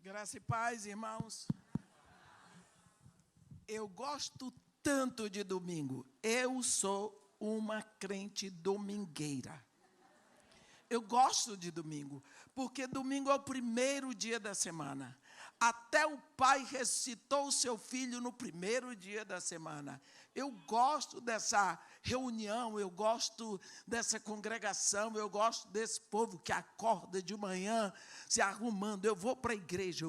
Graça e paz, irmãos. Eu gosto tanto de domingo. Eu sou uma crente domingueira. Eu gosto de domingo, porque domingo é o primeiro dia da semana. Até o Pai ressuscitou o seu Filho no primeiro dia da semana. Eu gosto dessa reunião, eu gosto dessa congregação, eu gosto desse povo que acorda de manhã se arrumando. Eu vou para a igreja,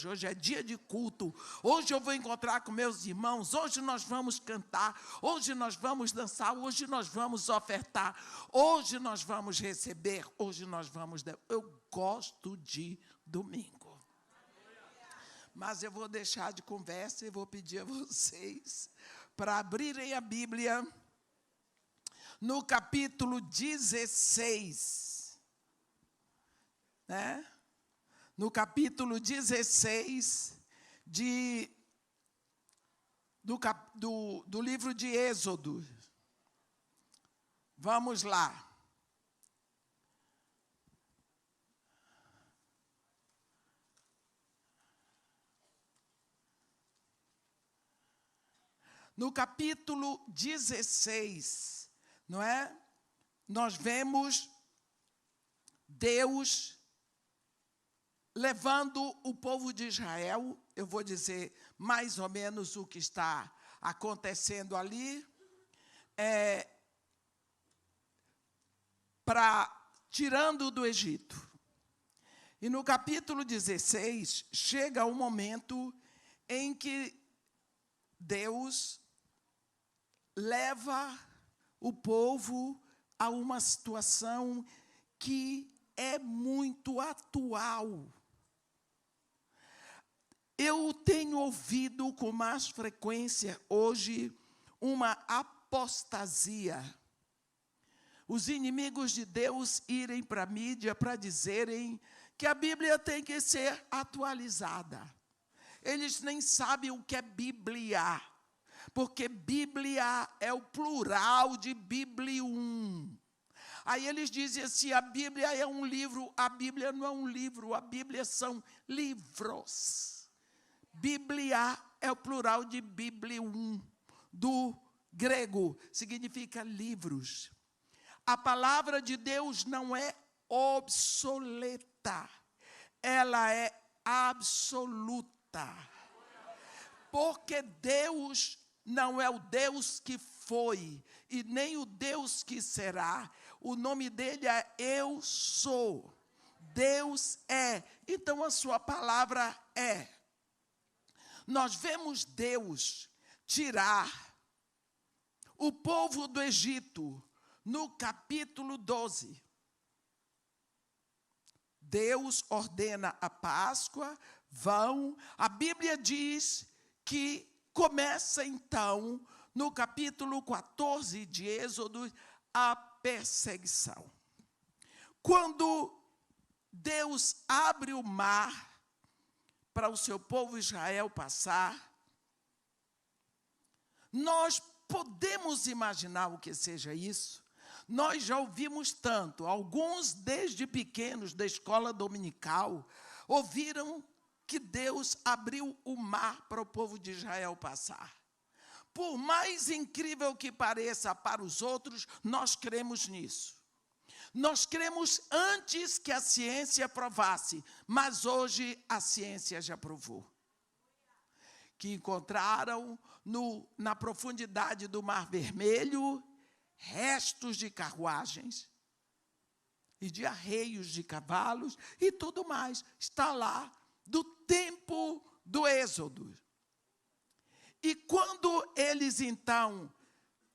hoje é dia de culto, hoje eu vou encontrar com meus irmãos, hoje nós vamos cantar, hoje nós vamos dançar, hoje nós vamos ofertar, hoje nós vamos receber, hoje nós vamos... Eu gosto de domingo. Mas eu vou deixar de conversa e vou pedir a vocês para abrirem a Bíblia no capítulo 16. Né? No capítulo 16 do livro de Êxodo. Vamos lá. No capítulo 16, não é? Nós vemos Deus levando o povo de Israel, eu vou dizer mais ou menos o que está acontecendo ali, tirando do Egito. E no capítulo 16, chega o momento em que Deus leva o povo a uma situação que é muito atual. Eu tenho ouvido com mais frequência hoje uma apostasia. Os inimigos de Deus irem para a mídia para dizerem que a Bíblia tem que ser atualizada. Eles nem sabem o que é Bíblia, porque Bíblia é o plural de Biblium. Aí eles dizem assim, a Bíblia é um livro. A Bíblia não é um livro, a Bíblia são livros. Bíblia é o plural de Biblium, do grego, significa livros. A palavra de Deus não é obsoleta, ela é absoluta. Porque Deus não é o Deus que foi e nem o Deus que será. O nome dele é Eu Sou. Deus é. Então a sua palavra é. Nós vemos Deus tirar o povo do Egito no capítulo 12. Deus ordena a Páscoa, vão. A Bíblia diz que começa então, no capítulo 14 de Êxodo, a perseguição. Quando Deus abre o mar para o seu povo Israel passar, nós podemos imaginar o que seja isso. Nós já ouvimos tanto, alguns desde pequenos da escola dominical, ouviram que Deus abriu o mar para o povo de Israel passar. Por mais incrível que pareça para os outros, nós cremos nisso. Nós cremos antes que a ciência provasse, mas hoje a ciência já provou. Que encontraram na profundidade do Mar Vermelho restos de carruagens e de arreios de cavalos e tudo mais. Está lá do tempo do Êxodo. E quando eles, então,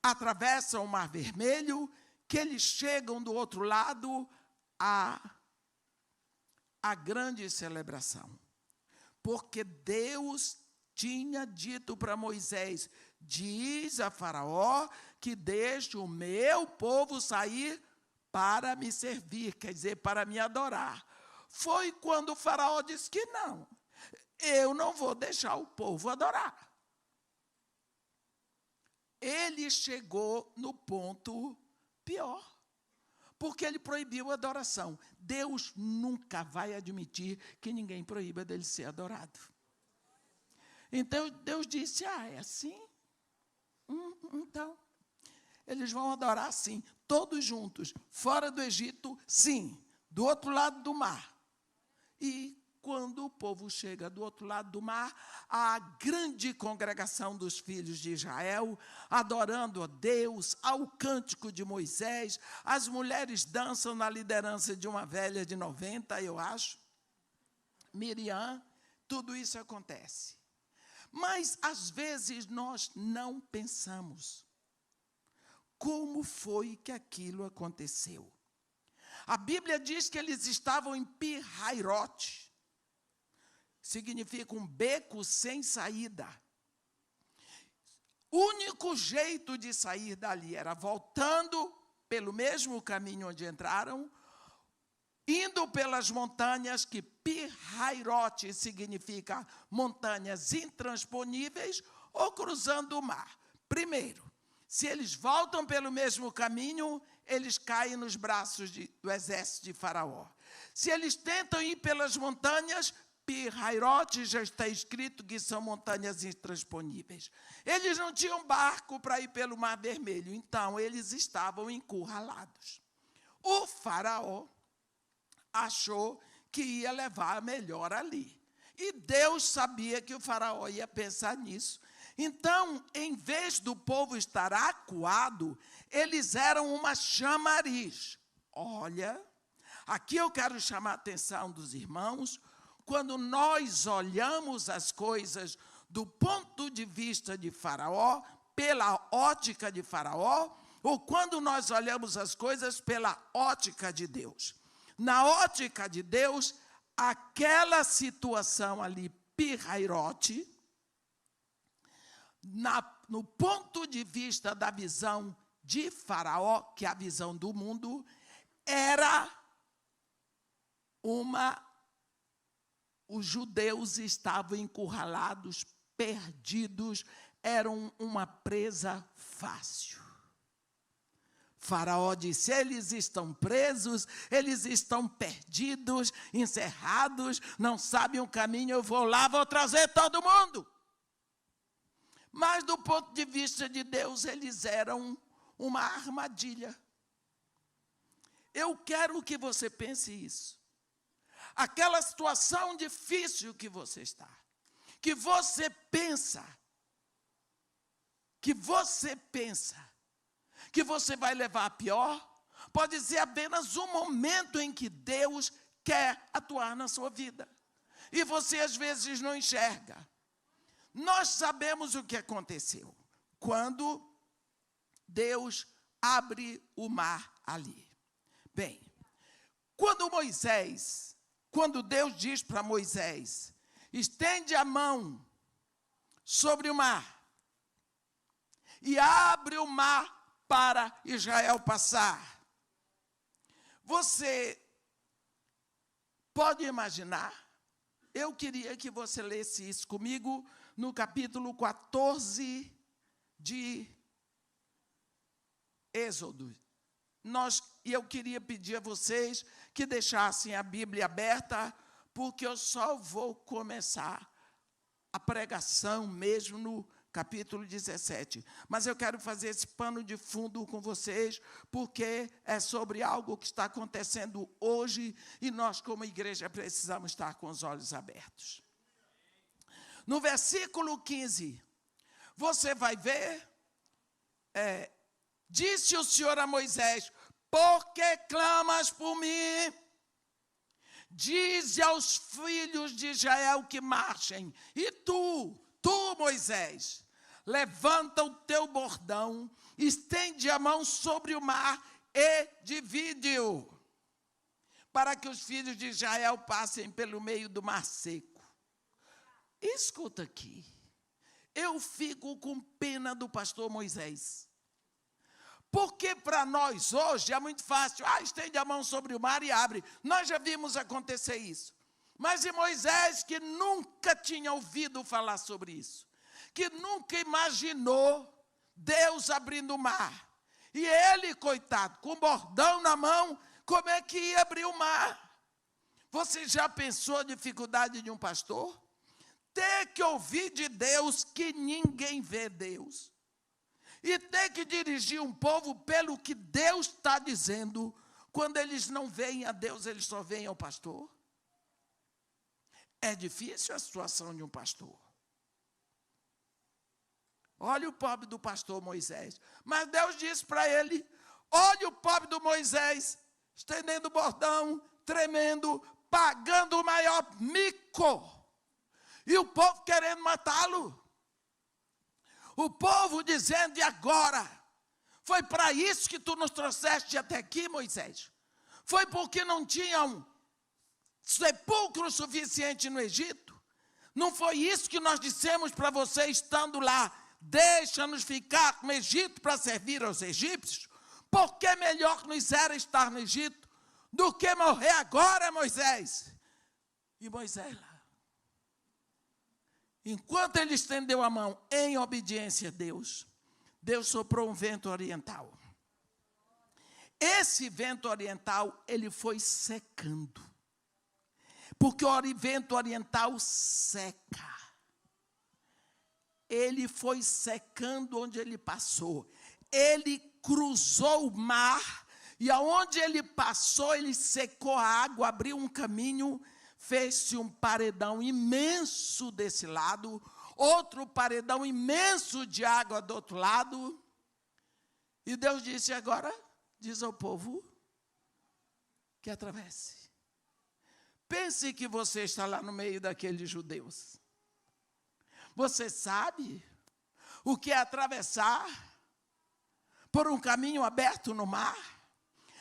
atravessam o Mar Vermelho, que eles chegam do outro lado, a grande celebração. Porque Deus tinha dito para Moisés, diz a Faraó que deixe o meu povo sair para me servir, quer dizer, para me adorar. Foi quando o Faraó disse que não, eu não vou deixar o povo adorar. Ele chegou no ponto pior, porque ele proibiu a adoração. Deus nunca vai admitir que ninguém proíba dele ser adorado. Então, Deus disse, é assim? Então, eles vão adorar sim, todos juntos, fora do Egito, sim, do outro lado do mar. E quando o povo chega do outro lado do mar, a grande congregação dos filhos de Israel, adorando a Deus, ao cântico de Moisés, as mulheres dançam na liderança de uma velha de 90, eu acho, Miriam, tudo isso acontece. Mas, às vezes, nós não pensamos como foi que aquilo aconteceu. A Bíblia diz que eles estavam em Pi-Hairote, significa um beco sem saída. O único jeito de sair dali era voltando pelo mesmo caminho onde entraram, indo pelas montanhas, que Pi-Hairote significa montanhas intransponíveis, ou cruzando o mar. Primeiro, se eles voltam pelo mesmo caminho, eles caem nos braços do exército de Faraó. Se eles tentam ir pelas montanhas, Pi-Hairote já está escrito que são montanhas intransponíveis. Eles não tinham barco para ir pelo Mar Vermelho, então eles estavam encurralados. O Faraó achou que ia levar melhor ali. E Deus sabia que o Faraó ia pensar nisso. Então, em vez do povo estar acuado, eles eram uma chamariz. Olha, aqui eu quero chamar a atenção dos irmãos. Quando nós olhamos as coisas do ponto de vista de Faraó, pela ótica de Faraó, ou quando nós olhamos as coisas pela ótica de Deus. Na ótica de Deus, aquela situação ali, Pi-Hairote, no ponto de vista da visão de Faraó, que é a visão do mundo, era os judeus estavam encurralados, perdidos, eram uma presa fácil. Faraó disse, eles estão presos, eles estão perdidos, encerrados, não sabem o caminho, eu vou lá, vou trazer todo mundo. Mas do ponto de vista de Deus, eles eram uma armadilha. Eu quero que você pense isso. Aquela situação difícil que você está, que você pensa que você vai levar a pior, pode ser apenas um momento em que Deus quer atuar na sua vida. E você às vezes não enxerga. Nós sabemos o que aconteceu quando Deus abre o mar ali. Bem, quando Deus diz para Moisés, estende a mão sobre o mar e abre o mar para Israel passar. Você pode imaginar? Eu queria que você lesse isso comigo no capítulo 14 de Êxodo. Eu queria pedir a vocês que deixassem a Bíblia aberta, porque eu só vou começar a pregação mesmo no capítulo 17. Mas eu quero fazer esse pano de fundo com vocês, porque é sobre algo que está acontecendo hoje e nós, como igreja, precisamos estar com os olhos abertos. No versículo 15, você vai ver, disse o Senhor a Moisés, por que clamas por mim? Dize aos filhos de Israel que marchem. E tu, Moisés, levanta o teu bordão, estende a mão sobre o mar e divide-o, para que os filhos de Israel passem pelo meio do mar seco. Escuta aqui, eu fico com pena do pastor Moisés. Porque para nós hoje é muito fácil, estende a mão sobre o mar e abre. Nós já vimos acontecer isso. Mas e Moisés, que nunca tinha ouvido falar sobre isso, que nunca imaginou Deus abrindo o mar. E ele, coitado, com o bordão na mão, como é que ia abrir o mar? Você já pensou a dificuldade de um pastor? Ter que ouvir de Deus que ninguém vê Deus. E ter que dirigir um povo pelo que Deus está dizendo. Quando eles não veem a Deus, eles só veem ao pastor. É difícil a situação de um pastor. Olha o pobre do pastor Moisés. Mas Deus disse para ele, olha o pobre do Moisés, estendendo o bordão, tremendo, pagando o maior mico. E o povo querendo matá-lo. O povo dizendo, e agora? Foi para isso que tu nos trouxeste até aqui, Moisés? Foi porque não tinham sepulcro suficiente no Egito? Não foi isso que nós dissemos para você estando lá? Deixa-nos ficar no Egito para servir aos egípcios? Porque melhor nos era estar no Egito do que morrer agora, Moisés? E Moisés lá. Enquanto ele estendeu a mão em obediência a Deus, Deus soprou um vento oriental. Esse vento oriental, ele foi secando. Porque o vento oriental seca. Ele foi secando onde ele passou. Ele cruzou o mar, e aonde ele passou, ele secou a água, abriu um caminho, fez-se um paredão imenso desse lado, outro paredão imenso de água do outro lado. E Deus disse, agora, diz ao povo que atravesse. Pense que você está lá no meio daqueles judeus. Você sabe o que é atravessar por um caminho aberto no mar?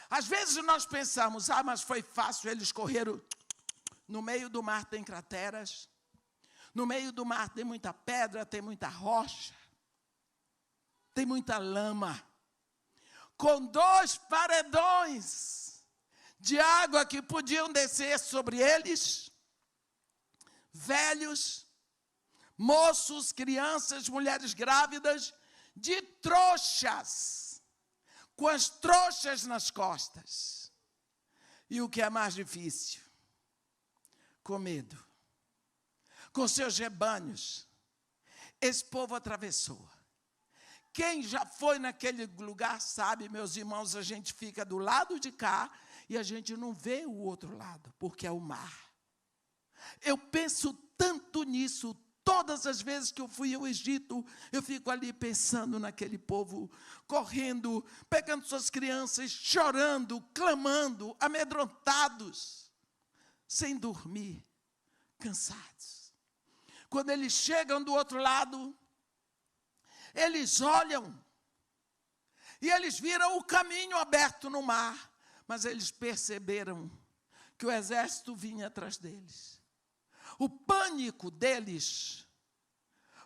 Às vezes nós pensamos, mas foi fácil, eles correram. No meio do mar tem crateras, no meio do mar tem muita pedra, tem muita rocha, tem muita lama. Com 2 paredões de água que podiam descer sobre eles, velhos, moços, crianças, mulheres grávidas, de trouxas, com as trouxas nas costas. E o que é mais difícil? Com medo, com seus rebanhos. Esse povo atravessou. Quem já foi naquele lugar sabe, meus irmãos, a gente fica do lado de cá e a gente não vê o outro lado, porque é o mar. Eu penso tanto nisso. Todas as vezes que eu fui ao Egito, eu fico ali pensando naquele povo, correndo, pegando suas crianças, chorando, clamando, amedrontados, sem dormir, cansados. Quando eles chegam do outro lado, eles olham e eles viram o caminho aberto no mar, mas eles perceberam que o exército vinha atrás deles. O pânico deles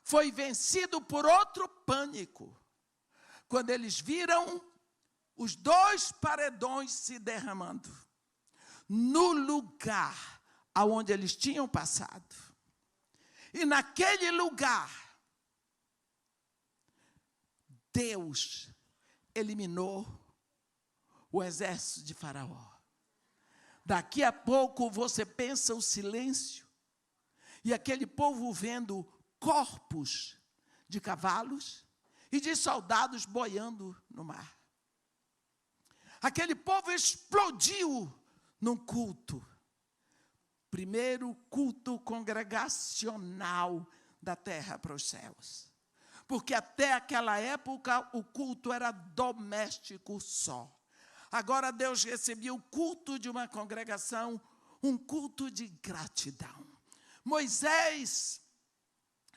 foi vencido por outro pânico, quando eles viram os 2 paredões se derramando no lugar aonde eles tinham passado. E naquele lugar, Deus eliminou o exército de Faraó. Daqui a pouco você pensa o silêncio, e aquele povo vendo corpos de cavalos e de soldados boiando no mar. Aquele povo explodiu num culto. Primeiro culto congregacional da terra para os céus. Porque até aquela época o culto era doméstico só. Agora Deus recebia o culto de uma congregação, um culto de gratidão. Moisés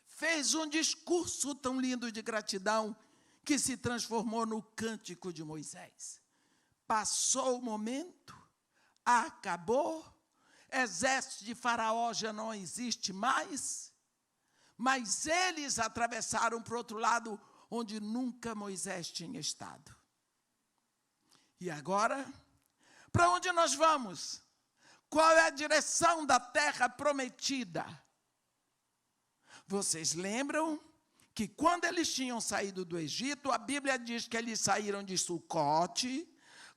fez um discurso tão lindo de gratidão que se transformou no cântico de Moisés. Passou o momento, acabou, exército de Faraó já não existe mais, mas eles atravessaram para o outro lado, onde nunca Moisés tinha estado. E agora, para onde nós vamos? Qual é a direção da terra prometida? Vocês lembram que quando eles tinham saído do Egito, a Bíblia diz que eles saíram de Sucote.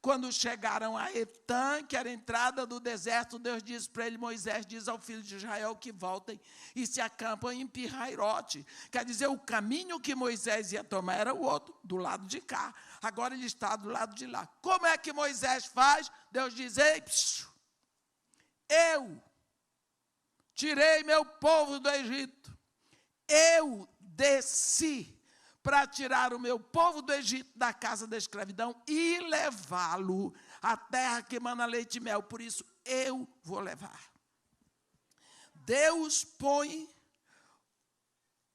Quando chegaram a Etã, que era a entrada do deserto, Deus disse para ele, Moisés diz ao filho de Israel que voltem e se acampam em Pi-Hairote. Quer dizer, o caminho que Moisés ia tomar era o outro, do lado de cá. Agora ele está do lado de lá. Como é que Moisés faz? Deus diz, ei, eu tirei meu povo do Egito. Eu desci para tirar o meu povo do Egito, da casa da escravidão, e levá-lo à terra que mana leite e mel. Por isso, eu vou levar. Deus põe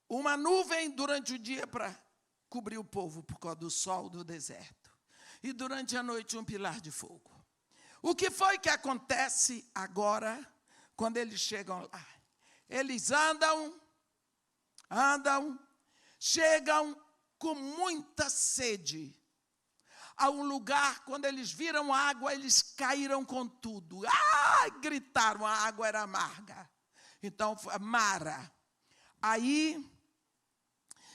uma nuvem durante o dia para cobrir o povo, por causa do sol do deserto. E durante a noite, um pilar de fogo. O que foi que acontece agora, quando eles chegam lá? Eles andam, chegam com muita sede a um lugar, quando eles viram água, eles caíram com tudo. Gritaram, a água era amarga. Então, Mara. Aí,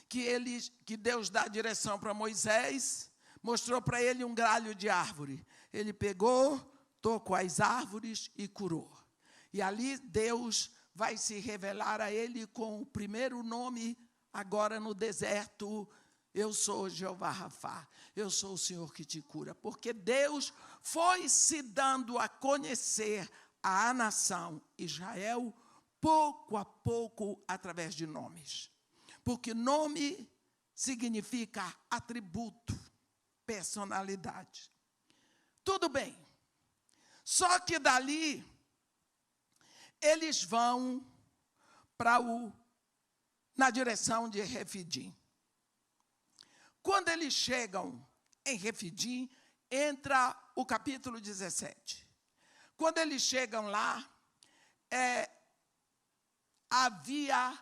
que Deus dá a direção para Moisés, mostrou para ele um galho de árvore. Ele pegou, tocou as árvores e curou. E ali Deus vai se revelar a ele com o primeiro nome, agora no deserto, eu sou Jeová Rafá, eu sou o Senhor que te cura. Porque Deus foi se dando a conhecer à nação Israel, pouco a pouco, através de nomes. Porque nome significa atributo, personalidade. Tudo bem. Só que dali, eles vão na direção de Refidim. Quando eles chegam em Refidim, entra o capítulo 17. Quando eles chegam lá, havia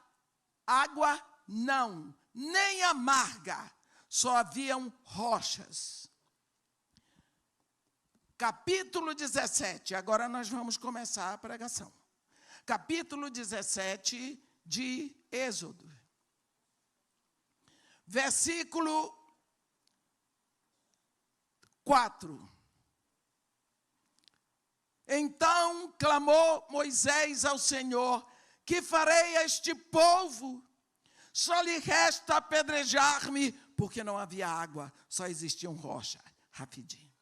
água? Não, nem amarga, só haviam rochas. Capítulo 17, agora nós vamos começar a pregação. Capítulo 17 de Êxodo. Versículo 4. Então clamou Moisés ao Senhor, que farei a este povo? Só lhe resta apedrejar-me, porque não havia água, só existiam rochas. Rapidinho.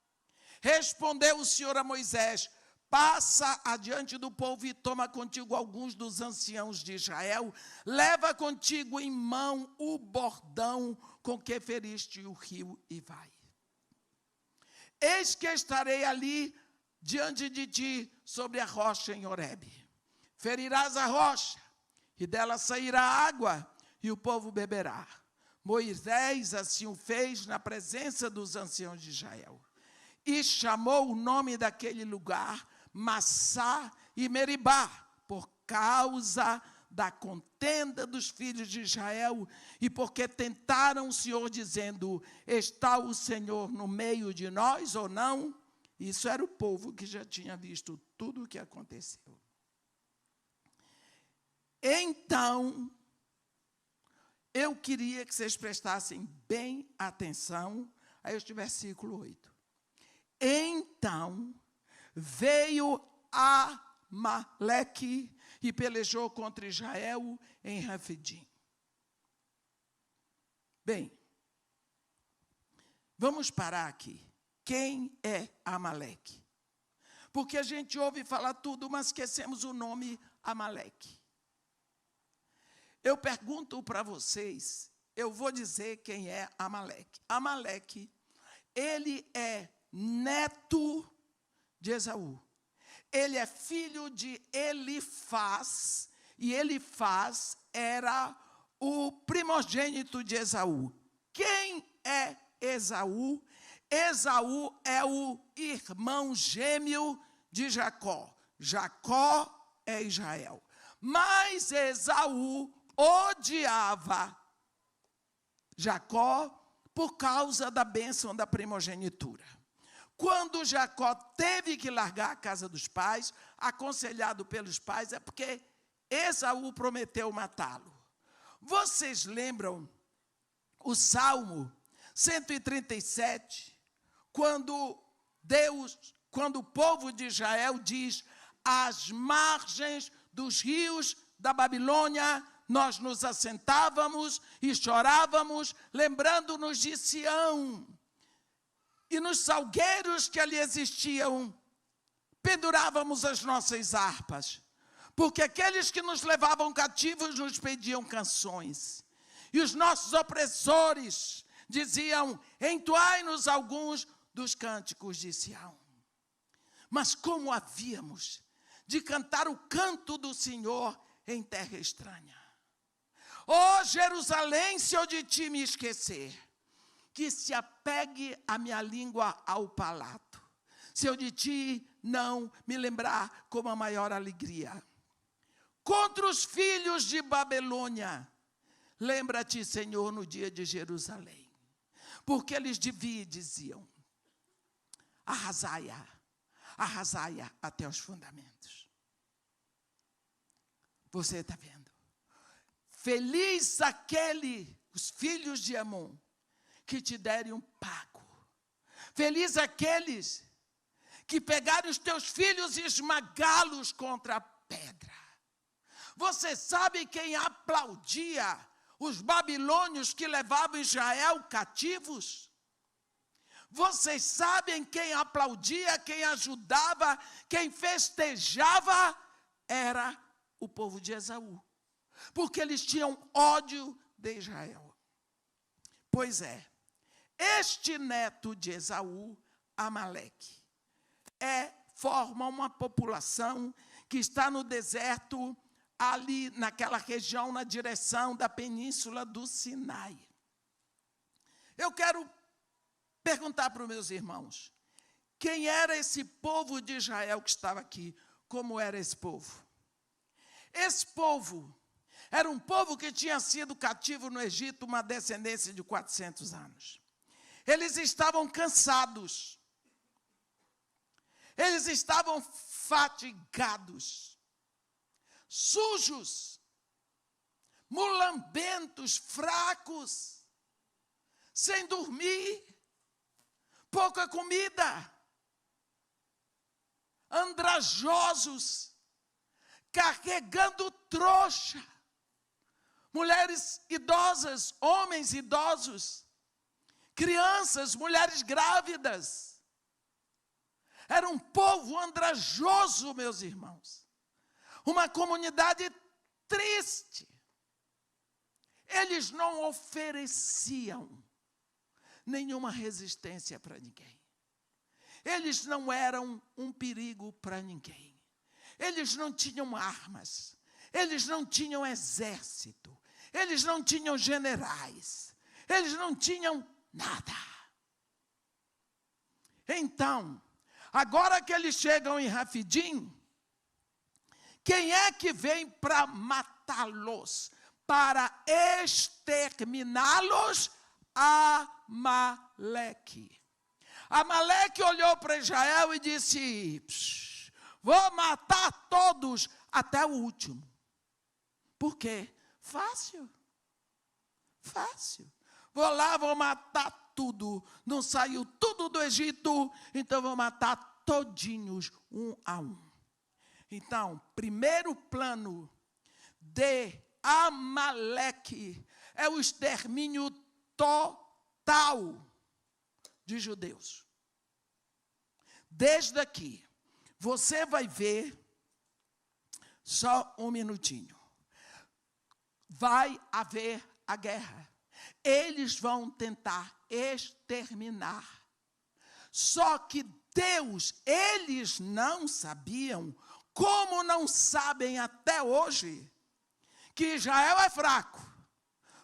Respondeu o Senhor a Moisés, passa adiante do povo e toma contigo alguns dos anciãos de Israel, leva contigo em mão o bordão com que feriste o rio e vai. Eis que estarei ali diante de ti sobre a rocha em Horebe. Ferirás a rocha e dela sairá água e o povo beberá. Moisés assim o fez na presença dos anciãos de Israel. E chamou o nome daquele lugar Massá e Meribá, por causa da contenda dos filhos de Israel, e porque tentaram o Senhor, dizendo, está o Senhor no meio de nós ou não? Isso era o povo que já tinha visto tudo o que aconteceu. Então, eu queria que vocês prestassem bem atenção a este versículo 8. Então, veio Amaleque e pelejou contra Israel em Refidim. Bem, vamos parar aqui. Quem é Amaleque? Porque a gente ouve falar tudo, mas esquecemos o nome Amaleque. Eu pergunto para vocês, eu vou dizer quem é Amaleque. Amaleque, ele é neto de Esaú. Ele é filho de Elifaz, e Elifaz era o primogênito de Esaú. Quem é Esaú? Esaú é o irmão gêmeo de Jacó. Jacó é Israel. Mas Esaú odiava Jacó por causa da bênção da primogenitura. Quando Jacó teve que largar a casa dos pais, aconselhado pelos pais, é porque Esaú prometeu matá-lo. Vocês lembram o Salmo 137, quando o povo de Israel diz: às margens dos rios da Babilônia, nós nos assentávamos e chorávamos, lembrando-nos de Sião. E nos salgueiros que ali existiam, pendurávamos as nossas harpas, porque aqueles que nos levavam cativos nos pediam canções. E os nossos opressores diziam: entoai-nos alguns dos cânticos de Sião. Mas como havíamos de cantar o canto do Senhor em terra estranha? Ó Jerusalém, se eu de ti me esquecer, que se apegue a minha língua ao palato, se eu de ti não me lembrar com a maior alegria. Contra os filhos de Babilônia, lembra-te, Senhor, no dia de Jerusalém, porque eles diziam: arrasai-a, arrasai-a até os fundamentos. Você está vendo? Feliz os filhos de Amon, que te derem um pago. Feliz aqueles que pegarem os teus filhos e esmagá-los contra a pedra. Você sabe quem aplaudia os babilônios que levavam Israel cativos? Vocês sabem quem aplaudia, quem ajudava, quem festejava? Era o povo de Esaú, porque eles tinham ódio de Israel. Pois é, este neto de Esaú, Amaleque, forma uma população que está no deserto, ali naquela região, na direção da península do Sinai. Eu quero perguntar para os meus irmãos: quem era esse povo de Israel que estava aqui? Como era esse povo? Esse povo era um povo que tinha sido cativo no Egito, uma descendência de 400 anos. Eles estavam cansados. Eles estavam fatigados, sujos, mulambentos, fracos, sem dormir, pouca comida, andrajosos, carregando trouxa, mulheres idosas, homens idosos, crianças, mulheres grávidas. Era um povo andrajoso, meus irmãos. Uma comunidade triste. Eles não ofereciam nenhuma resistência para ninguém. Eles não eram um perigo para ninguém. Eles não tinham armas. Eles não tinham exército. Eles não tinham generais. Eles não tinham nada. Então, agora que eles chegam em Rafidim, quem é que vem para matá-los, para exterminá-los? Amaleque. Amaleque olhou para Israel e disse: vou matar todos até o último. Por quê? Fácil. Fácil. Vou lá, vou matar tudo. Não saiu tudo do Egito, então vou matar todinhos, um a um. Então, primeiro plano de Amaleque é o extermínio total de judeus. Desde aqui, você vai ver, só um minutinho, vai haver a guerra. Eles vão tentar exterminar. Só que Deus, eles não sabiam, como não sabem até hoje, que Israel é fraco,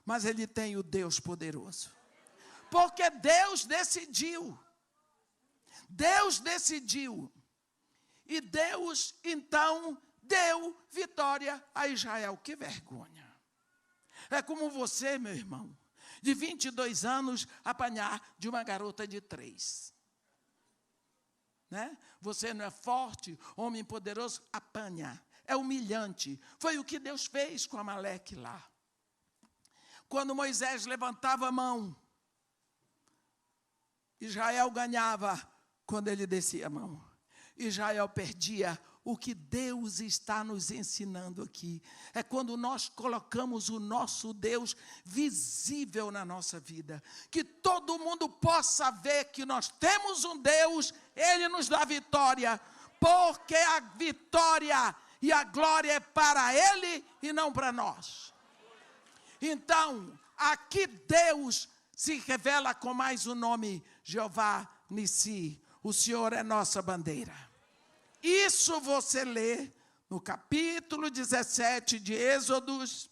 mas ele tem o Deus poderoso. Porque Deus decidiu. Deus decidiu. E Deus, então, deu vitória a Israel. Que vergonha. É como você, meu irmão, de 22 anos, apanhar de uma garota de 3. Né? Você não é forte, homem poderoso, apanha. É humilhante. Foi o que Deus fez com Amaleque lá. quando Moisés levantava a mão, Israel ganhava quando ele descia a mão. Israel perdia. O que Deus está nos ensinando aqui é quando nós colocamos o nosso Deus visível na nossa vida, que todo mundo possa ver que nós temos um Deus, Ele nos dá vitória, porque a vitória e a glória é para Ele e não para nós. Então, aqui Deus se revela com mais o nome Jeová Nissi, o Senhor é nossa bandeira. Isso você lê no capítulo 17 de Êxodos,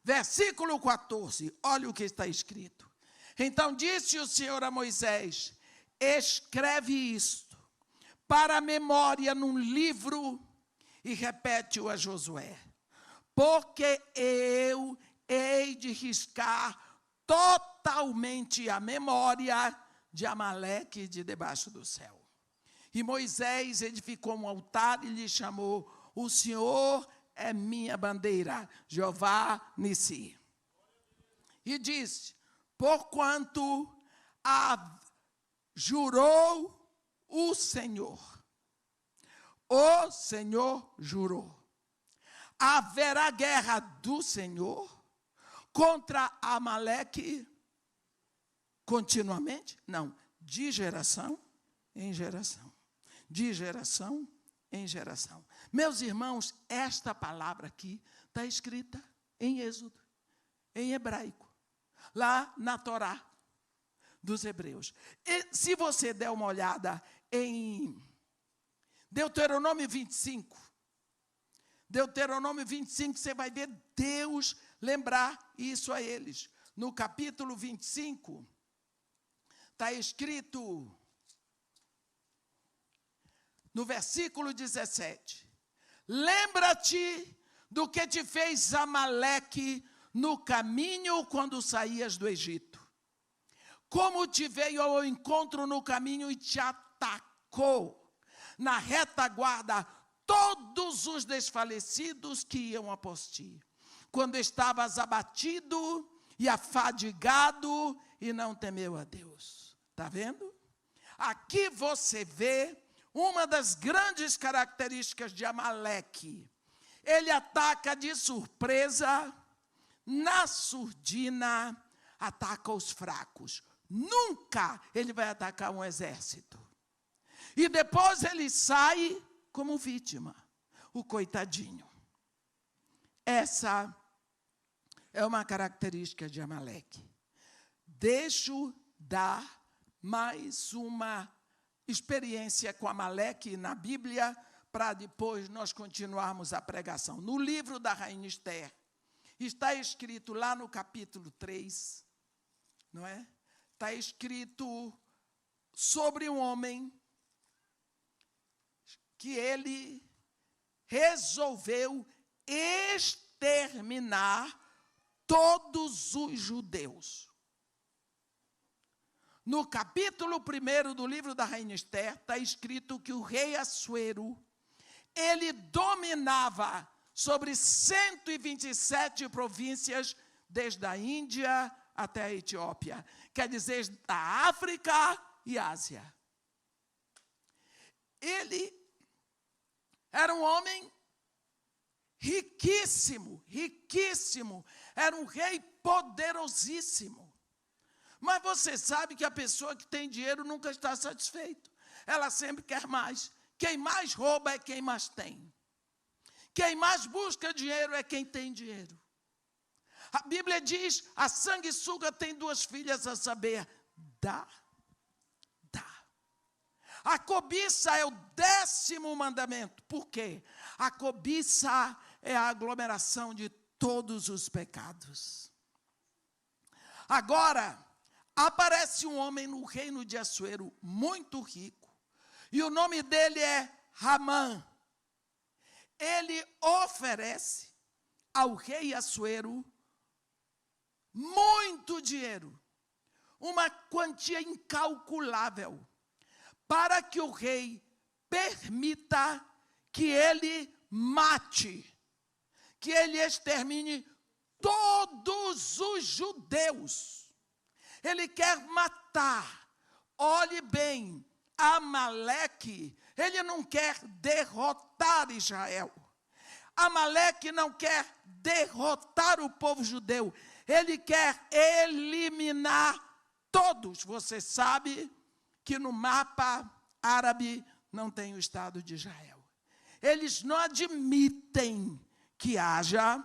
versículo 14. Olha o que está escrito. Então disse o Senhor a Moisés: escreve isto para a memória num livro e repete-o a Josué, porque eu hei de riscar totalmente a memória de Amaleque de debaixo do céu. E Moisés edificou um altar e lhe chamou: o Senhor é minha bandeira, Jeová Nissi. E disse: porquanto jurou o Senhor jurou, haverá guerra do Senhor contra Amaleque continuamente? Não, de geração em geração. De geração em geração. Meus irmãos, esta palavra aqui está escrita em Êxodo, em hebraico, lá na Torá dos hebreus. E se você der uma olhada em Deuteronômio 25, você vai ver Deus lembrar isso a eles. No capítulo 25, está escrito, no versículo 17, lembra-te do que te fez Amaleque no caminho quando saías do Egito. Como te veio ao encontro no caminho e te atacou na retaguarda todos os desfalecidos que iam após ti, quando estavas abatido e afadigado e não temeu a Deus. Está vendo? Aqui você vê uma das grandes características de Amaleque. Ele ataca de surpresa, na surdina, ataca os fracos. Nunca ele vai atacar um exército. E depois ele sai como vítima, o coitadinho. Essa é uma característica de Amaleque. Deixa eu dar mais uma experiência com Amaleque na Bíblia, para depois nós continuarmos a pregação. No livro da Rainha Esther, está escrito lá no capítulo 3, não é? Está escrito sobre um homem que ele resolveu exterminar todos os judeus. No capítulo 1 do livro da Rainha Esther, está escrito que o rei Assuero, ele dominava sobre 127 províncias, desde a Índia até a Etiópia. Quer dizer, da África e Ásia. Ele era um homem riquíssimo, riquíssimo. Era um rei poderosíssimo. Mas você sabe que a pessoa que tem dinheiro nunca está satisfeita. Ela sempre quer mais. Quem mais rouba é quem mais tem. Quem mais busca dinheiro é quem tem dinheiro. A Bíblia diz, a sanguessuga tem 2 filhas, a saber, dá. A cobiça é o 10º mandamento. Por quê? A cobiça é a aglomeração de todos os pecados. Agora, aparece um homem no reino de Assuero, muito rico, e o nome dele é Ramã. Ele oferece ao rei Assuero muito dinheiro, uma quantia incalculável, para que o rei permita que ele mate, que ele extermine todos os judeus. Ele quer matar. Olhe bem, Amaleque, ele não quer derrotar Israel. Amaleque não quer derrotar o povo judeu. Ele quer eliminar todos. Você sabe que no mapa árabe não tem o Estado de Israel. Eles não admitem que haja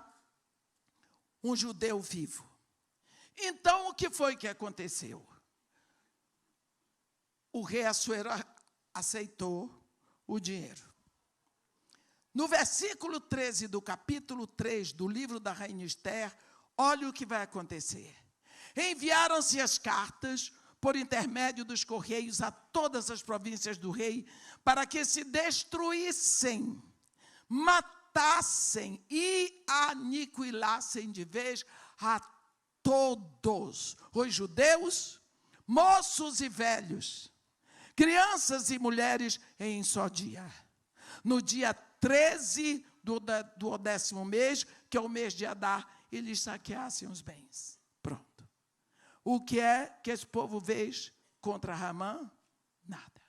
um judeu vivo. Então, o que foi que aconteceu? O rei Assuero aceitou o dinheiro. No versículo 13 do capítulo 3 do livro da Rainha Esther, olha o que vai acontecer. Enviaram-se as cartas por intermédio dos correios a todas as províncias do rei, para que se destruíssem, matassem e aniquilassem de vez a todos os judeus, moços e velhos, crianças e mulheres em um só dia. No dia 13 do 10º mês, que é o mês de Adar, eles saqueassem os bens. Pronto. O que é que esse povo fez contra Ramã? Nada.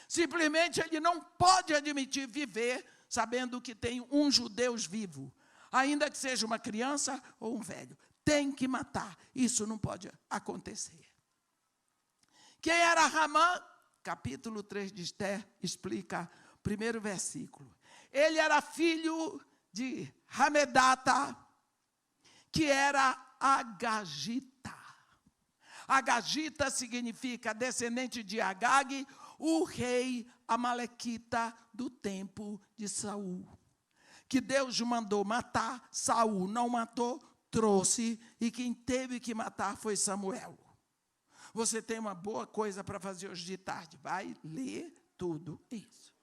Simplesmente ele não pode admitir viver sabendo que tem um judeu vivo, ainda que seja uma criança ou um velho. Tem que matar. Isso não pode acontecer. Quem era Ramã? Capítulo 3 de Esther explica o primeiro versículo. Ele era filho de Hamedata, que era Agagita. Agagita significa descendente de Agag, o rei amalequita do tempo de Saul. Que Deus mandou matar, Saul não matou, trouxe, e quem teve que matar foi Samuel. Você tem uma boa coisa para fazer hoje de tarde, vai ler tudo isso.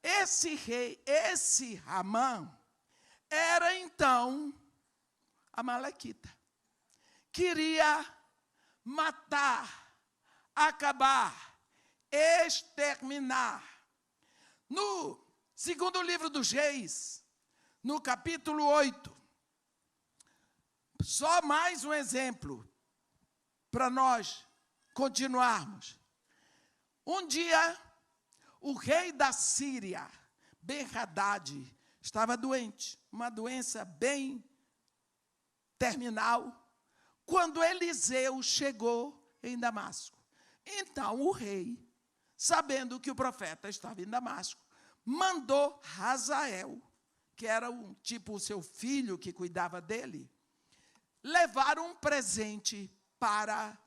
Esse rei, esse Ramã, era então amalequita. Queria matar, acabar, exterminar. No segundo livro dos Reis, no capítulo 8, só mais um exemplo para nós continuarmos. Um dia, o rei da Síria, Ben-Hadad, estava doente, uma doença bem terminal, quando Eliseu chegou em Damasco. Então o rei, sabendo que o profeta estava em Damasco, mandou Hazael, que era o seu filho que cuidava dele, levar um presente para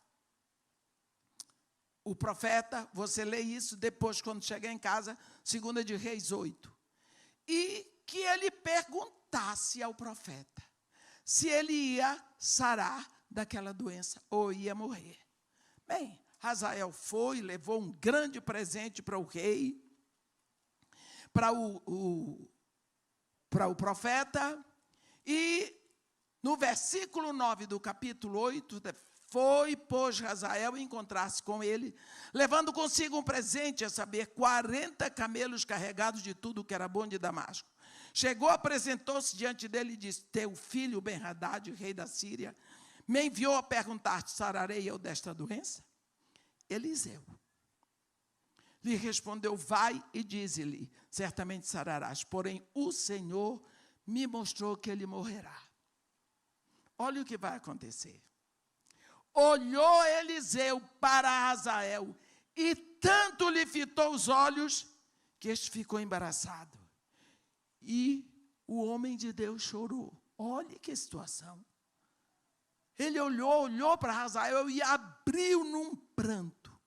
o profeta. Você lê isso depois, quando chegar em casa, 2 de Reis 8. E que ele perguntasse ao profeta se ele ia sarar daquela doença ou ia morrer. Bem, Hazael foi, levou um grande presente para o rei, para o profeta, e no versículo 9 do capítulo 8, foi, pois, Hazael encontrar-se com ele, levando consigo um presente, a saber, 40 camelos carregados de tudo que era bom de Damasco. Chegou, apresentou-se diante dele e disse: teu filho Ben-Hadad, rei da Síria, me enviou a perguntar-te: sararei eu desta doença? Eliseu lhe respondeu: vai e dize-lhe, certamente sararás, porém o Senhor me mostrou que ele morrerá. Olha o que vai acontecer. Olhou Eliseu para Hazael e tanto lhe fitou os olhos que este ficou embaraçado. E o homem de Deus chorou. Olha que situação. Ele olhou para Hazael e abriu num pranto.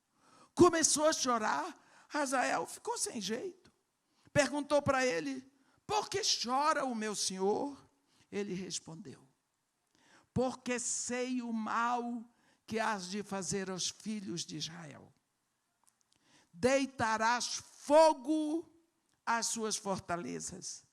Começou a chorar. Hazael ficou sem jeito. Perguntou para ele: por que chora o meu senhor? Ele respondeu: porque sei o mal que has de fazer aos filhos de Israel. Deitarás fogo às suas fortalezas,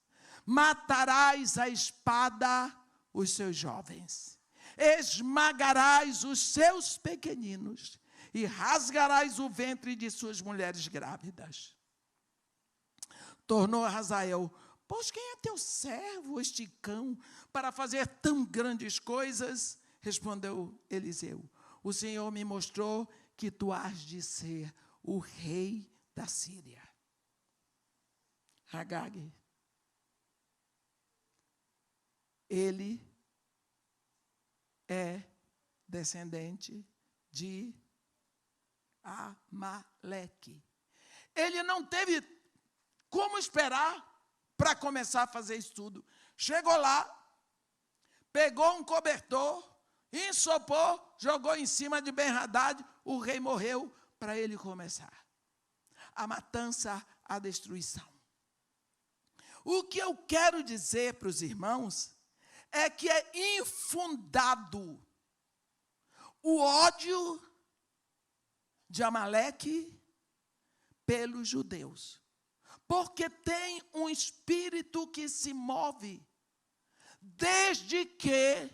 matarás a espada os seus jovens, esmagarás os seus pequeninos e rasgarás o ventre de suas mulheres grávidas. Tornou Hazael: pois quem é teu servo, este cão, para fazer tão grandes coisas? Respondeu Eliseu, o Senhor me mostrou que tu has de ser o rei da Síria. Agag, ele é descendente de Amaleque. Ele não teve como esperar para começar a fazer isso tudo. Chegou lá, pegou um cobertor, ensopou, jogou em cima de Ben-Hadad, o rei morreu, para ele começar a matança, a destruição. O que eu quero dizer para os irmãos é que é infundado o ódio de Amaleque pelos judeus, porque tem um espírito que se move desde que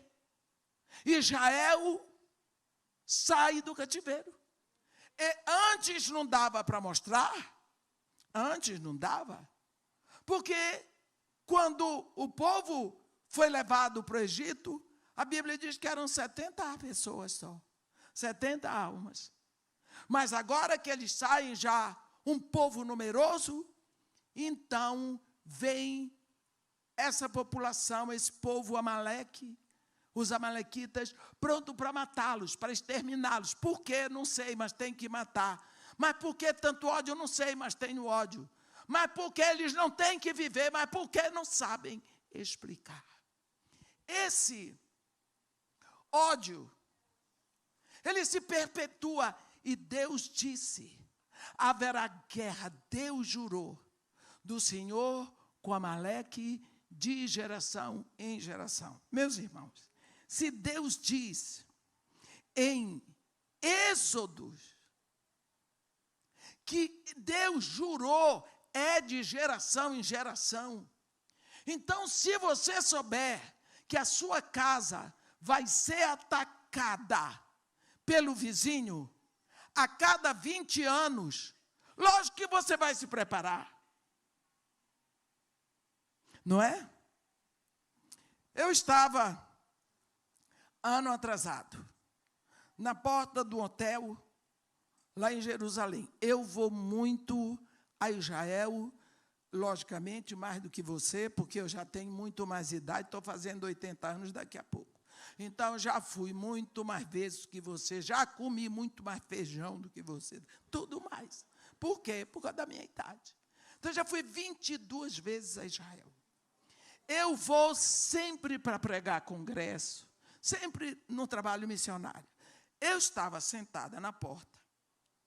Israel sai do cativeiro. E antes não dava para mostrar, antes não dava, porque quando o povo foi levado para o Egito, a Bíblia diz que eram 70 pessoas só, 70 almas. Mas agora que eles saem já um povo numeroso, então vem essa população, esse povo Amaleque, os amalequitas, pronto para matá-los, para exterminá-los. Por quê? Não sei, mas tem que matar. Mas por que tanto ódio? Eu não sei, mas tenho ódio. Mas por que eles não têm que viver? Mas por que não sabem explicar? Esse ódio, ele se perpetua. E Deus disse, haverá guerra. Deus jurou do Senhor com Amaleque de geração em geração. Meus irmãos, se Deus diz em Êxodo que Deus jurou é de geração em geração, então se você souber que a sua casa vai ser atacada pelo vizinho a cada 20 anos, lógico que você vai se preparar. Não é? Eu estava, ano atrasado, na porta do hotel, lá em Jerusalém. Eu vou muito a Israel, logicamente, mais do que você, porque eu já tenho muito mais idade, estou fazendo 80 anos daqui a pouco. Então, já fui muito mais vezes que você, já comi muito mais feijão do que você, tudo mais. Por quê? Por causa da minha idade. Então, já fui 22 vezes a Israel. Eu vou sempre para pregar congresso, sempre no trabalho missionário. Eu estava sentada na porta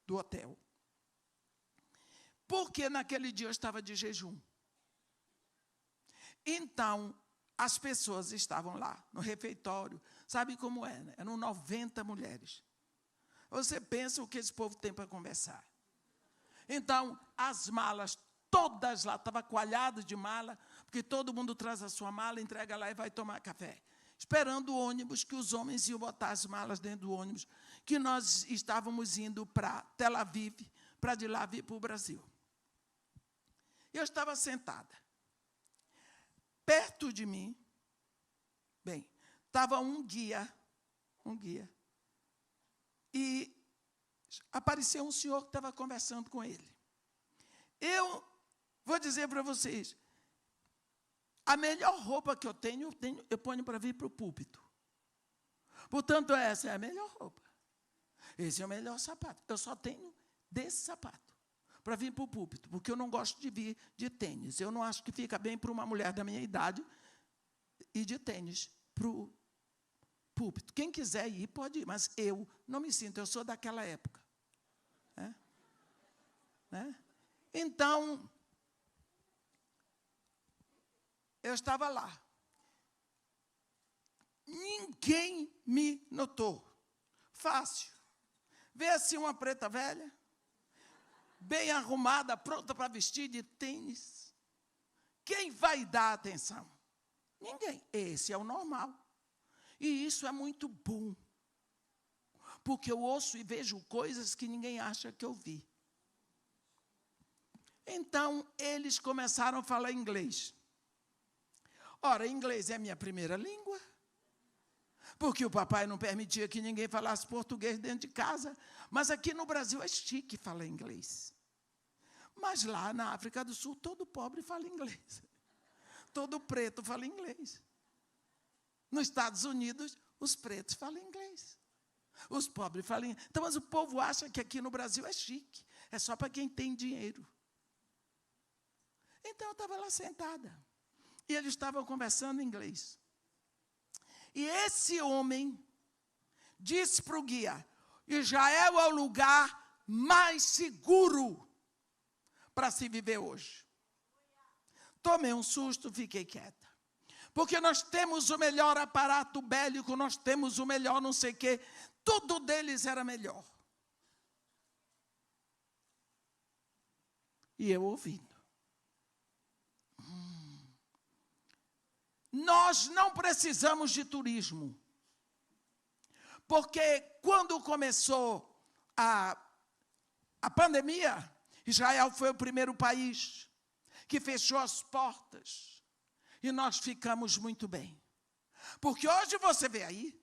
do hotel, porque naquele dia eu estava de jejum. Então, as pessoas estavam lá, no refeitório. Sabe como é, né? Eram 90 mulheres. Você pensa o que esse povo tem para conversar. Então, as malas todas lá, estavam coalhadas de mala, porque todo mundo traz a sua mala, entrega lá e vai tomar café. Esperando o ônibus, que os homens iam botar as malas dentro do ônibus, que nós estávamos indo para Tel Aviv, para de lá vir para o Brasil. Eu estava sentada. Perto de mim, bem, estava um guia, e apareceu um senhor que estava conversando com ele. Eu vou dizer para vocês, a melhor roupa que eu tenho eu ponho para vir para o púlpito. Portanto, essa é a melhor roupa. Esse é o melhor sapato. Eu só tenho desse sapato para vir para o púlpito, porque eu não gosto de vir de tênis. Eu não acho que fica bem para uma mulher da minha idade ir de tênis para o púlpito. Quem quiser ir, pode ir, mas eu não me sinto, eu sou daquela época. Né? Então, eu estava lá. Ninguém me notou. Fácil. Vê assim uma preta velha, bem arrumada, pronta para vestir de tênis. Quem vai dar atenção? Ninguém. Esse é o normal. E isso é muito bom. Porque eu ouço e vejo coisas que ninguém acha que eu vi. Então, eles começaram a falar inglês. Ora, inglês é a minha primeira língua. Porque o papai não permitia que ninguém falasse português dentro de casa. Mas aqui no Brasil é chique falar inglês. Mas lá na África do Sul, todo pobre fala inglês. Todo preto fala inglês. Nos Estados Unidos, os pretos falam inglês. Os pobres falam inglês. Então, mas o povo acha que aqui no Brasil é chique. É só para quem tem dinheiro. Então, eu estava lá sentada. E eles estavam conversando em inglês. E esse homem disse para o guia: Israel é o lugar mais seguro para se viver hoje. Tomei um susto, fiquei quieta. Porque nós temos o melhor aparato bélico, nós temos o melhor não sei o quê. Tudo deles era melhor. E eu ouvindo. Nós não precisamos de turismo. Porque quando começou a pandemia, Israel foi o primeiro país que fechou as portas. E nós ficamos muito bem. Porque hoje você vê aí,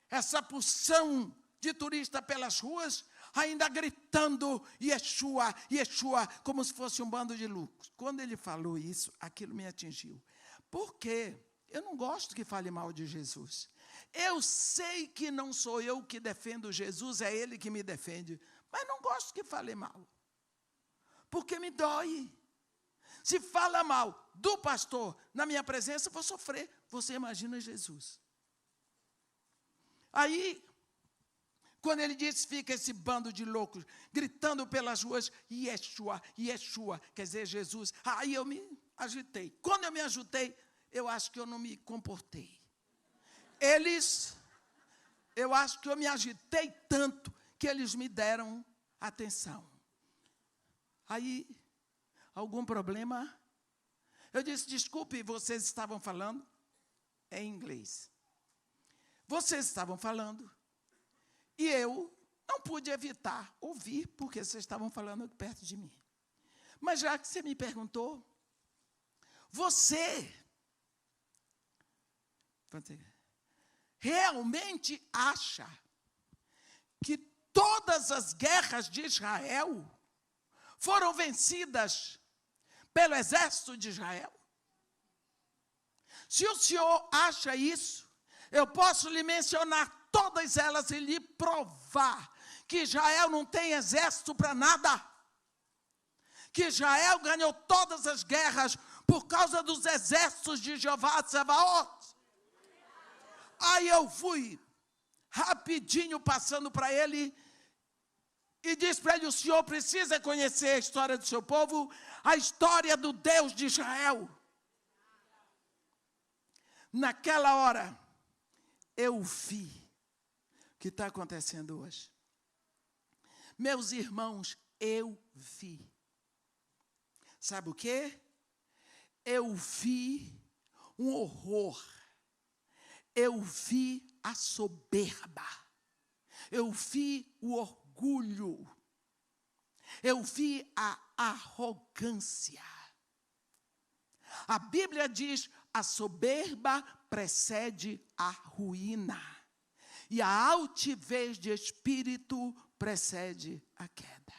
essa porção de turista pelas ruas, ainda gritando Yeshua, Yeshua, como se fosse um bando de loucos. Quando ele falou isso, aquilo me atingiu. Por quê? Eu não gosto que fale mal de Jesus. Eu sei que não sou eu que defendo Jesus, é Ele que me defende. Mas não gosto que fale mal. Porque me dói. Se fala mal do pastor na minha presença, eu vou sofrer. Você imagina Jesus. Aí, quando ele disse, fica esse bando de loucos, gritando pelas ruas, Yeshua, Yeshua, quer dizer, Jesus. Aí eu me agitei. Quando eu me agitei, eu acho que eu não me comportei. Eu acho que eu me agitei tanto que eles me deram atenção. Aí, algum problema? Eu disse, desculpe, vocês estavam falando em inglês. Vocês estavam falando e eu não pude evitar ouvir, porque vocês estavam falando perto de mim. Mas já que você me perguntou, você realmente acha que todas as guerras de Israel foram vencidas pelo exército de Israel? Se o senhor acha isso, eu posso lhe mencionar todas elas e lhe provar que Israel não tem exército para nada. Que Israel ganhou todas as guerras por causa dos exércitos de Jeová Tsebaoth. Aí eu fui rapidinho passando para ele e disse para ele, o senhor precisa conhecer a história do seu povo, a história do Deus de Israel. Naquela hora, eu vi o que está acontecendo hoje. Meus irmãos, eu vi. Sabe o quê? Eu vi um horror. Eu vi a soberba. Eu vi o orgulho. Eu vi a arrogância. A Bíblia diz, a soberba precede a ruína. E a altivez de espírito precede a queda.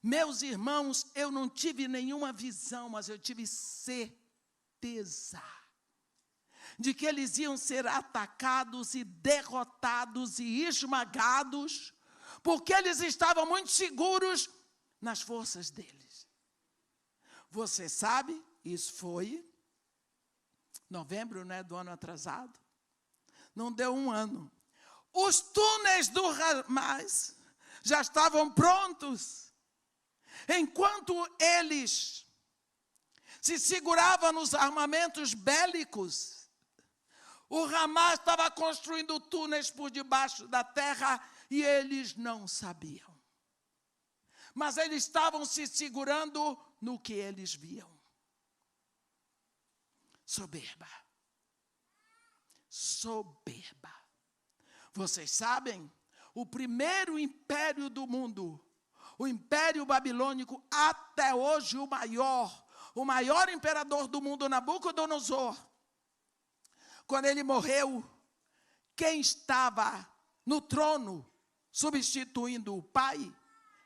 Meus irmãos, eu não tive nenhuma visão, mas eu tive certeza de que eles iam ser atacados e derrotados e esmagados, porque eles estavam muito seguros nas forças deles. Você sabe, isso foi novembro, né, do ano atrasado. Não deu um ano. Os túneis do Hamas já estavam prontos. Enquanto eles se seguravam nos armamentos bélicos, o Hamas estava construindo túneis por debaixo da terra e eles não sabiam. Mas eles estavam se segurando no que eles viam. Soberba. Soberba. Vocês sabem, o primeiro império do mundo, o Império Babilônico, até hoje o maior, o maior imperador do mundo, Nabucodonosor, quando ele morreu, quem estava no trono, substituindo o pai,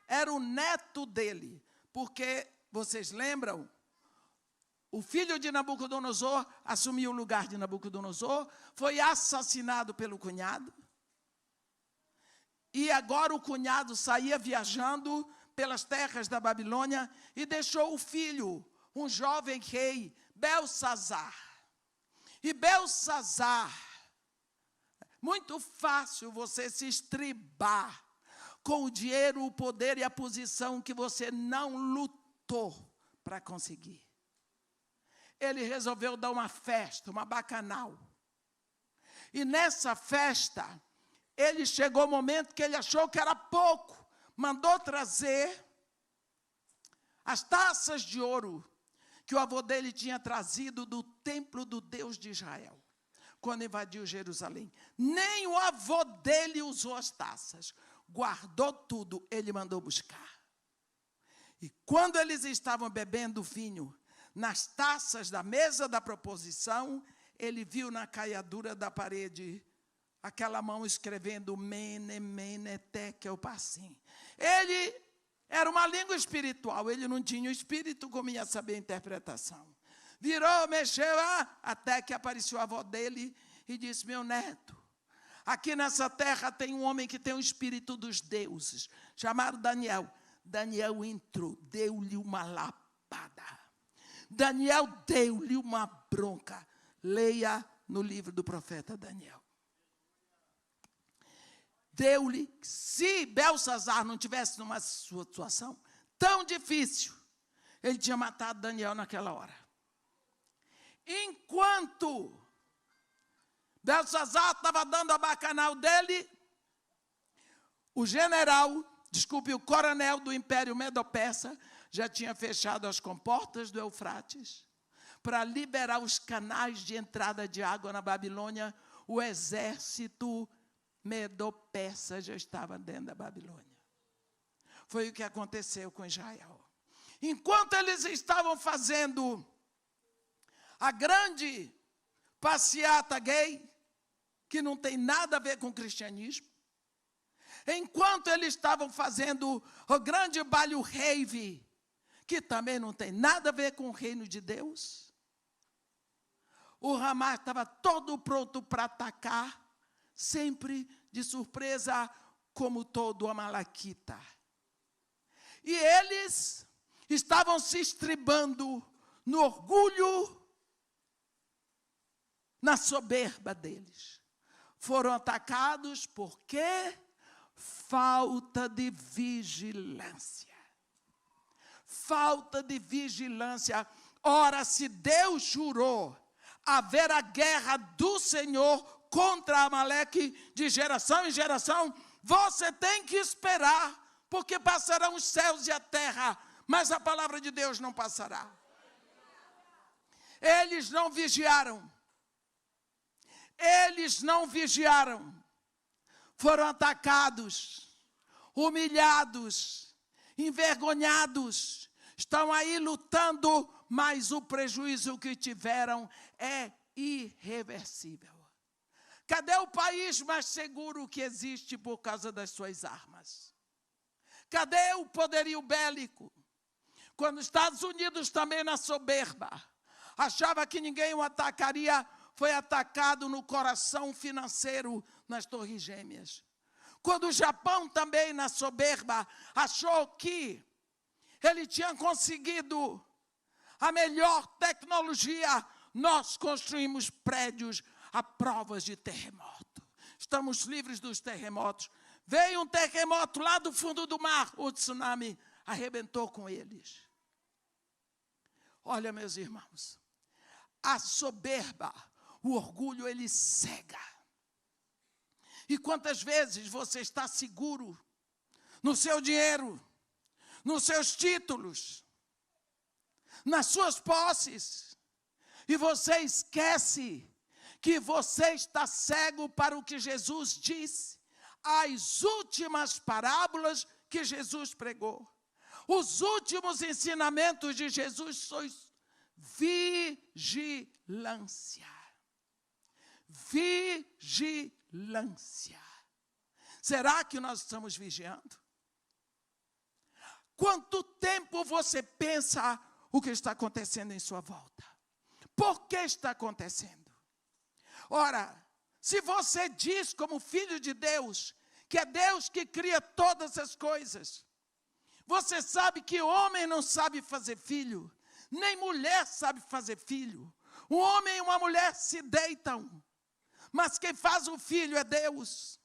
era o neto dele. Porque, vocês lembram, o filho de Nabucodonosor assumiu o lugar de Nabucodonosor, foi assassinado pelo cunhado, e agora o cunhado saía viajando pelas terras da Babilônia e deixou o filho, um jovem rei, Belsazar. E Belsazar, muito fácil você se estribar com o dinheiro, o poder e a posição que você não lutou para conseguir. Ele resolveu dar uma festa, uma bacanal. E nessa festa, ele chegou o momento que ele achou que era pouco. Mandou trazer as taças de ouro que o avô dele tinha trazido do templo do Deus de Israel, quando invadiu Jerusalém. Nem o avô dele usou as taças. Guardou tudo, ele mandou buscar. E quando eles estavam bebendo vinho, nas taças da mesa da proposição, ele viu na caiadura da parede aquela mão escrevendo Mene, Mene, Tekel, Parsim. Ele era uma língua espiritual, ele não tinha o espírito como ia saber a interpretação. Virou, mexeu, até que apareceu a avó dele e disse: meu neto, aqui nessa terra tem um homem que tem o espírito dos deuses, chamado Daniel. Daniel entrou, deu-lhe uma lapada. Daniel deu-lhe uma bronca. Leia no livro do profeta Daniel. Deu-lhe, se Belsazar não tivesse numa situação tão difícil, ele tinha matado Daniel naquela hora. Enquanto Belsazar estava dando a bacanal dele, o coronel do Império Medo-Persa já tinha fechado as comportas do Eufrates para liberar os canais de entrada de água na Babilônia. O exército Medo-Persa já estava dentro da Babilônia. Foi o que aconteceu com Israel. Enquanto eles estavam fazendo a grande passeata gay, que não tem nada a ver com o cristianismo, enquanto eles estavam fazendo o grande baile rave, que também não tem nada a ver com o reino de Deus, o Hamas estava todo pronto para atacar, sempre de surpresa, como todo amalequita. E eles estavam se estribando no orgulho, na soberba deles. Foram atacados porque falta de vigilância. Falta de vigilância. Ora, se Deus jurou haver a guerra do Senhor contra Amaleque de geração em geração, você tem que esperar, porque passarão os céus e a terra, mas a palavra de Deus não passará. Eles não vigiaram. Eles não vigiaram. Foram atacados, humilhados, envergonhados. Estão aí lutando, mas o prejuízo que tiveram é irreversível. Cadê o país mais seguro que existe por causa das suas armas? Cadê o poderio bélico? Quando os Estados Unidos, também na soberba, achava que ninguém o atacaria, foi atacado no coração financeiro, nas Torres Gêmeas. Quando o Japão, também na soberba, achou que ele tinha conseguido a melhor tecnologia, nós construímos prédios a provas de terremoto. Estamos livres dos terremotos. Veio um terremoto lá do fundo do mar, o tsunami arrebentou com eles. Olha, meus irmãos, a soberba, o orgulho, ele cega. E quantas vezes você está seguro no seu dinheiro, nos seus títulos, nas suas posses, e você esquece que você está cego para o que Jesus disse, as últimas parábolas que Jesus pregou, os últimos ensinamentos de Jesus vigilância. Vigilância. Será que nós estamos vigiando? Quanto tempo você pensa o que está acontecendo em sua volta? Por que está acontecendo? Ora, se você diz como filho de Deus, que é Deus que cria todas as coisas, você sabe que homem não sabe fazer filho, nem mulher sabe fazer filho. Um homem e uma mulher se deitam, mas quem faz o filho é Deus.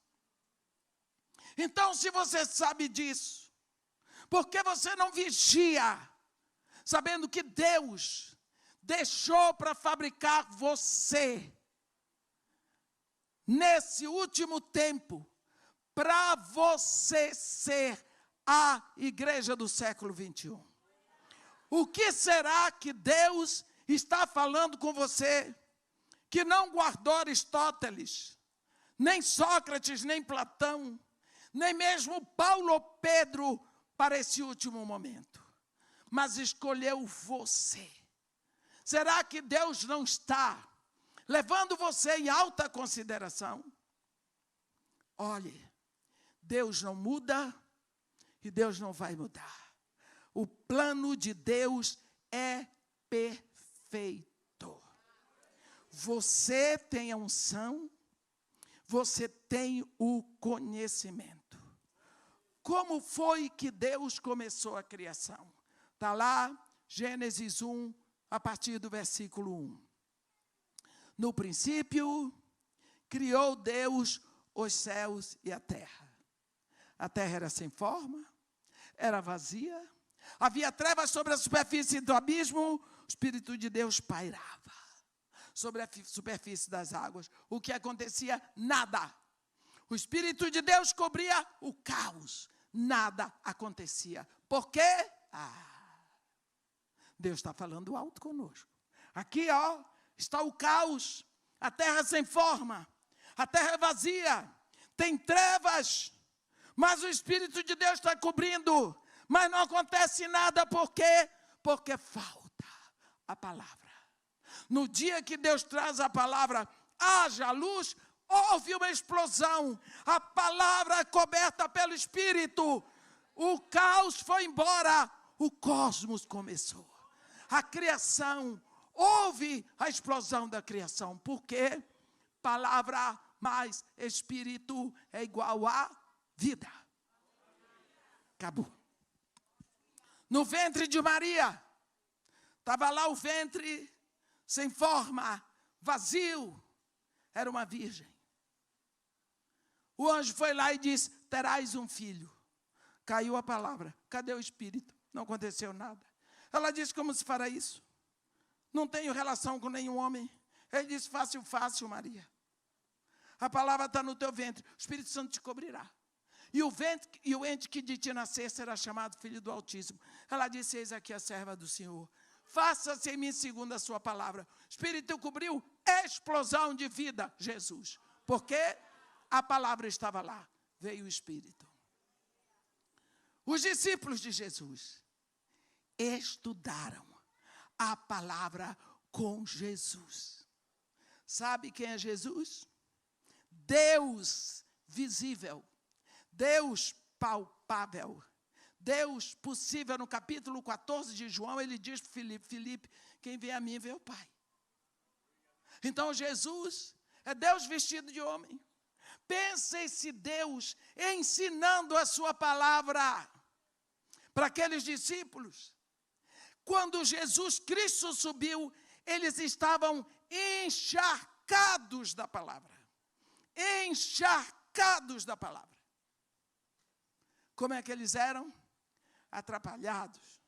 Então, se você sabe disso, por que você não vigia, sabendo que Deus deixou para fabricar você, nesse último tempo, para você ser a igreja do século 21? O que será que Deus está falando com você, que não guardou Aristóteles, nem Sócrates, nem Platão, nem mesmo Paulo ou Pedro para esse último momento, mas escolheu você? Será que Deus não está levando você em alta consideração? Olhe, Deus não muda e Deus não vai mudar. O plano de Deus é perfeito. Você tem a unção, você tem o conhecimento. Como foi que Deus começou a criação? Está lá, Gênesis 1, a partir do versículo 1. No princípio, criou Deus os céus e a terra. A terra era sem forma, era vazia, havia trevas sobre a superfície do abismo, o Espírito de Deus pairava sobre a superfície das águas. O que acontecia? Nada. O Espírito de Deus cobria o caos. Nada acontecia. Por quê? Deus está falando alto conosco. Aqui, está o caos. A terra sem forma. A terra é vazia. Tem trevas. Mas o Espírito de Deus está cobrindo. Mas não acontece nada. Por quê? Porque falta a palavra. No dia que Deus traz a palavra, haja luz, houve uma explosão. A palavra é coberta pelo Espírito. O caos foi embora. O cosmos começou. A criação, houve a explosão da criação. Por quê? Palavra mais Espírito é igual a vida. Acabou. No ventre de Maria, estava lá o ventre sem forma, vazio. Era uma virgem. O anjo foi lá e disse: terás um filho. Caiu a palavra. Cadê o Espírito? Não aconteceu nada. Ela disse: como se fará isso? Não tenho relação com nenhum homem. Ele disse: fácil, fácil, Maria. A palavra está no teu ventre. O Espírito Santo te cobrirá. E o ente que de ti nascer será chamado Filho do Altíssimo. Ela disse: eis aqui a serva do Senhor. Faça-se em mim segundo a sua palavra. O Espírito cobriu, explosão de vida, Jesus. Porque a palavra estava lá. Veio o Espírito. Os discípulos de Jesus estudaram a palavra com Jesus. Sabe quem é Jesus? Deus visível. Deus palpável. Deus possível. No capítulo 14 de João, ele diz para Filipe, quem vê a mim vê o Pai. Então Jesus é Deus vestido de homem. Pense se Deus ensinando a sua palavra para aqueles discípulos. Quando Jesus Cristo subiu, eles estavam encharcados da palavra. Encharcados da palavra. Como é que eles eram? Atrapalhados.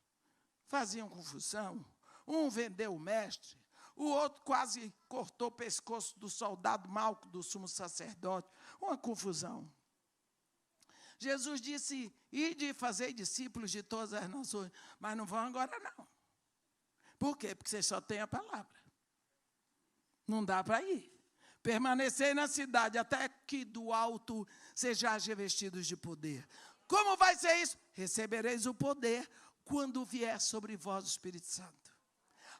Faziam confusão. Um vendeu o mestre. O outro quase cortou o pescoço do soldado mau, do sumo sacerdote. Uma confusão. Jesus disse: ide e fazei discípulos de todas as nações. Mas não vão agora não. Por quê? Porque vocês só têm a palavra. Não dá para ir. Permanecei na cidade até que do alto sejais revestidos de poder. Como vai ser isso? Recebereis o poder quando vier sobre vós o Espírito Santo.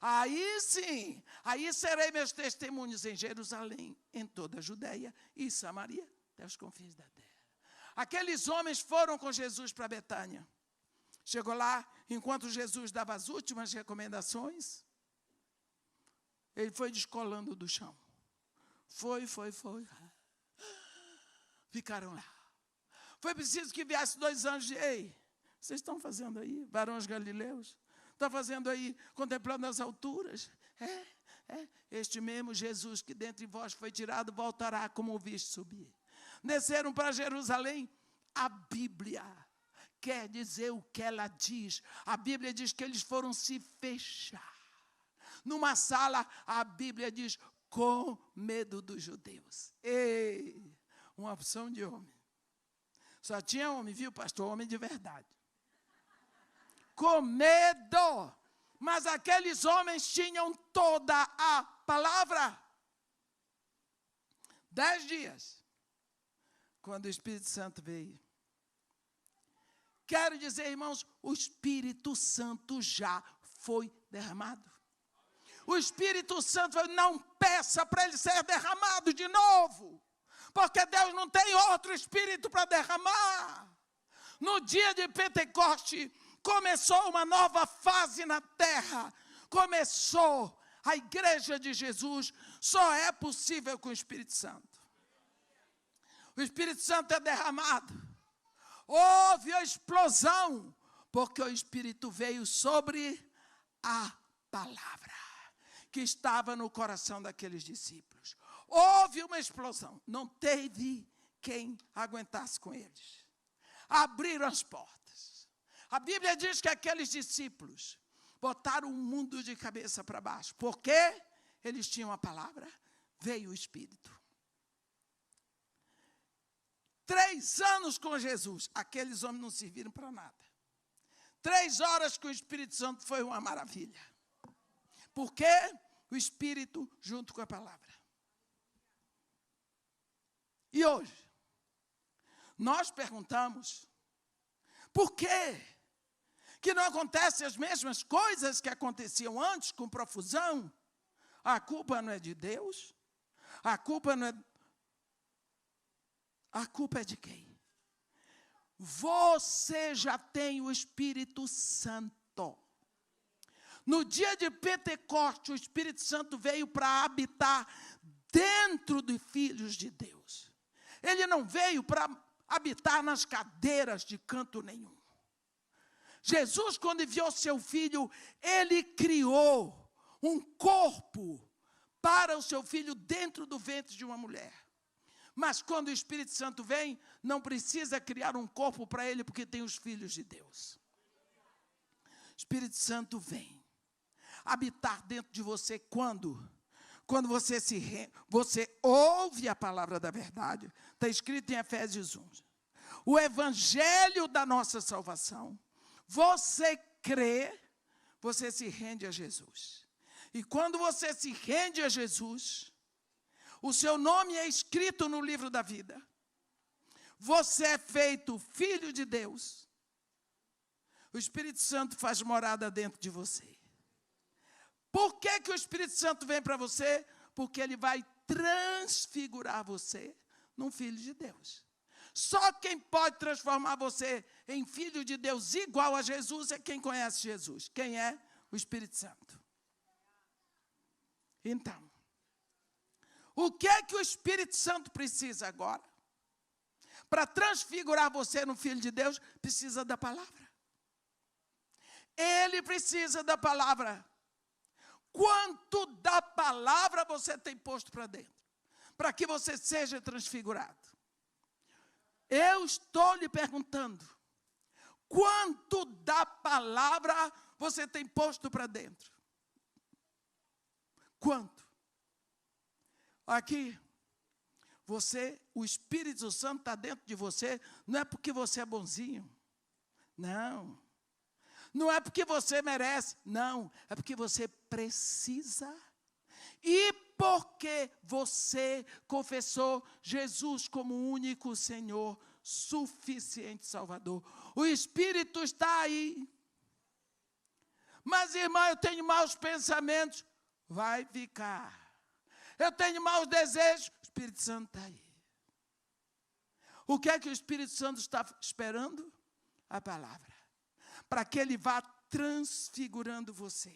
Aí sim, aí serei meus testemunhos em Jerusalém, em toda a Judeia e Samaria, até os confins da terra. Aqueles homens foram com Jesus para Betânia. Chegou lá, enquanto Jesus dava as últimas recomendações, ele foi descolando do chão. Foi. Ficaram lá. Foi preciso que viesse 2 anjos de, ei, vocês estão fazendo aí, varões galileus? Estão fazendo aí, contemplando as alturas? Este mesmo Jesus que dentre vós foi tirado, voltará como o viste subir. Desceram para Jerusalém. A Bíblia quer dizer o que ela diz. A Bíblia diz que eles foram se fechar. Numa sala, a Bíblia diz, com medo dos judeus. Ei, uma opção de homem. Só tinha homem, viu, pastor? Homem de verdade. Com medo. Mas aqueles homens tinham toda a palavra. 10 dias. Quando o Espírito Santo veio. Quero dizer, irmãos, o Espírito Santo já foi derramado. O Espírito Santo, não peça para ele ser derramado de novo. Porque Deus não tem outro Espírito para derramar. No dia de Pentecoste, começou uma nova fase na terra. Começou a igreja de Jesus. Só é possível com o Espírito Santo. O Espírito Santo é derramado. Houve a explosão, porque o Espírito veio sobre a palavra que estava no coração daqueles discípulos. Houve uma explosão, não teve quem aguentasse com eles. Abriram as portas. A Bíblia diz que aqueles discípulos botaram o mundo de cabeça para baixo, porque eles tinham a palavra, veio o Espírito. 3 anos com Jesus, aqueles homens não serviram para nada. 3 horas com o Espírito Santo foi uma maravilha. Porque o Espírito junto com a palavra. E hoje, nós perguntamos, por quê que não acontecem as mesmas coisas que aconteciam antes com profusão? A culpa não é de Deus? A culpa não é... A culpa é de quem? Você já tem o Espírito Santo. No dia de Pentecostes, o Espírito Santo veio para habitar dentro dos filhos de Deus. Ele não veio para habitar nas cadeiras de canto nenhum. Jesus, quando enviou seu filho, ele criou um corpo para o seu filho dentro do ventre de uma mulher. Mas quando o Espírito Santo vem, não precisa criar um corpo para ele, porque tem os filhos de Deus. O Espírito Santo vem habitar dentro de você quando? Quando você ouve a palavra da verdade. Está escrito em Efésios 1. O evangelho da nossa salvação. Você crê, você se rende a Jesus. E quando você se rende a Jesus, o seu nome é escrito no livro da vida. Você é feito filho de Deus. O Espírito Santo faz morada dentro de você. Por que que o Espírito Santo vem para você? Porque ele vai transfigurar você num filho de Deus. Só quem pode transformar você em filho de Deus igual a Jesus é quem conhece Jesus. Quem é? O Espírito Santo. Então, o que é que o Espírito Santo precisa agora? Para transfigurar você no Filho de Deus, precisa da palavra. Ele precisa da palavra. Quanto da palavra você tem posto para dentro? Para que você seja transfigurado. Eu estou lhe perguntando. Quanto da palavra você tem posto para dentro? Quanto? Aqui, o Espírito Santo está dentro de você, não é porque você é bonzinho, não. Não é porque você merece, não. É porque você precisa. E porque você confessou Jesus como o único Senhor, suficiente Salvador. O Espírito está aí Mas, irmã, eu tenho maus pensamentos. Vai ficar. Eu tenho maus desejos. O Espírito Santo está aí. O que é que o Espírito Santo está esperando? A palavra. Para que ele vá transfigurando você.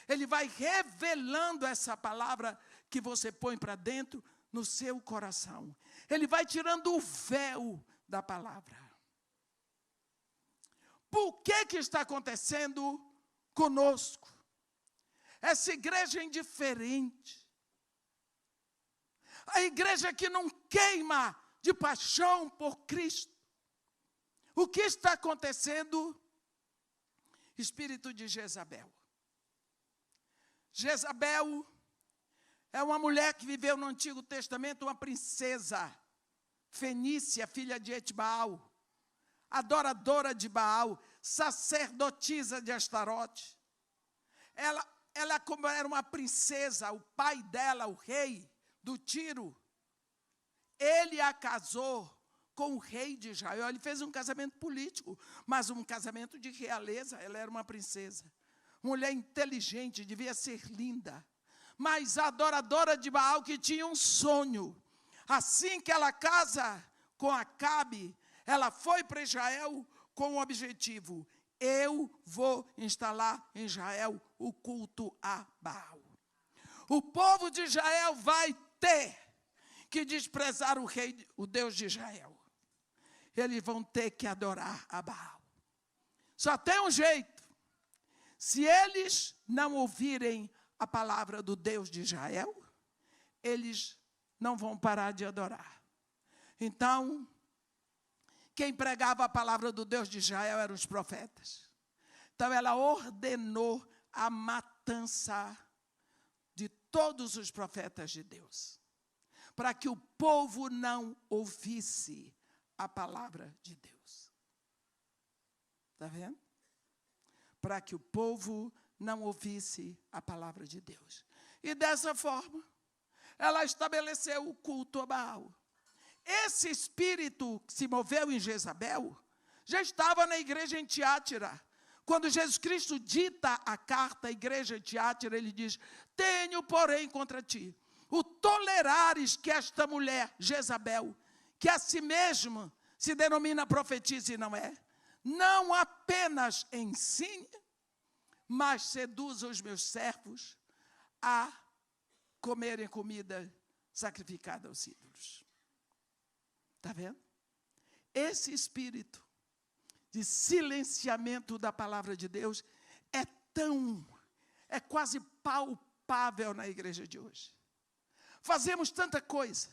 Ele vai revelando essa palavra que você põe para dentro no seu coração. Ele vai tirando o véu da palavra. Por que está acontecendo conosco? Essa igreja é indiferente. A igreja que não queima de paixão por Cristo. O que está acontecendo? Espírito de Jezabel. Jezabel é uma mulher que viveu no Antigo Testamento, uma princesa fenícia, filha de Etbaal, adoradora de Baal, sacerdotisa de Astarote. Ela, como era uma princesa, o pai dela, o rei do Tiro, ele a casou com o rei de Israel. Ele fez um casamento político, mas um casamento de realeza. Ela era uma princesa, mulher inteligente, devia ser linda, mas adoradora de Baal, que tinha um sonho. Assim que ela casa com Acabe, ela foi para Israel com o objetivo: eu vou instalar em Israel o culto a Baal. O povo de Israel vai ter que desprezar o rei, o Deus de Israel. Eles vão ter que adorar a Baal. Só tem um jeito. Se eles não ouvirem a palavra do Deus de Israel, eles não vão parar de adorar. Então, quem pregava a palavra do Deus de Israel eram os profetas. Então, ela ordenou a matança de todos os profetas de Deus, para que o povo não ouvisse a palavra de Deus. Está vendo? Para que o povo não ouvisse a palavra de Deus. E dessa forma, ela estabeleceu o culto a Baal. Esse espírito que se moveu em Jezabel já estava na igreja em Tiátira. Quando Jesus Cristo dita a carta à igreja de Tiátira, ele diz: tenho, porém, contra ti o tolerares que esta mulher, Jezabel, que a si mesma se denomina profetisa e não apenas ensine, mas seduza os meus servos a comerem comida sacrificada aos ídolos. Está vendo? Esse espírito de silenciamento da palavra de Deus é quase palpável na igreja de hoje. Fazemos tanta coisa.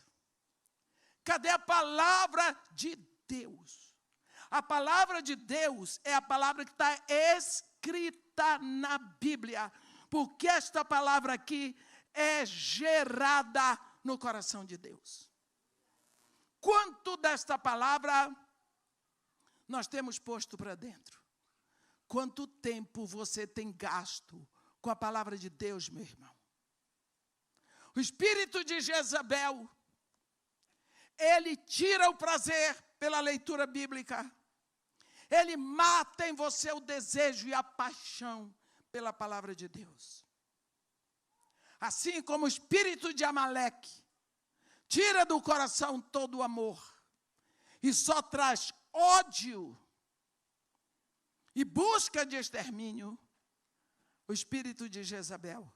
Cadê a palavra de Deus? A palavra de Deus é a palavra que está escrita na Bíblia, porque esta palavra aqui é gerada no coração de Deus. Quanto desta palavra nós temos posto para dentro? Quanto tempo você tem gasto com a palavra de Deus, meu irmão? O espírito de Jezabel, ele tira o prazer pela leitura bíblica. Ele mata em você o desejo e a paixão pela palavra de Deus. Assim como o espírito de Amaleque tira do coração todo o amor e só traz ódio e busca de extermínio, o espírito de Jezabel,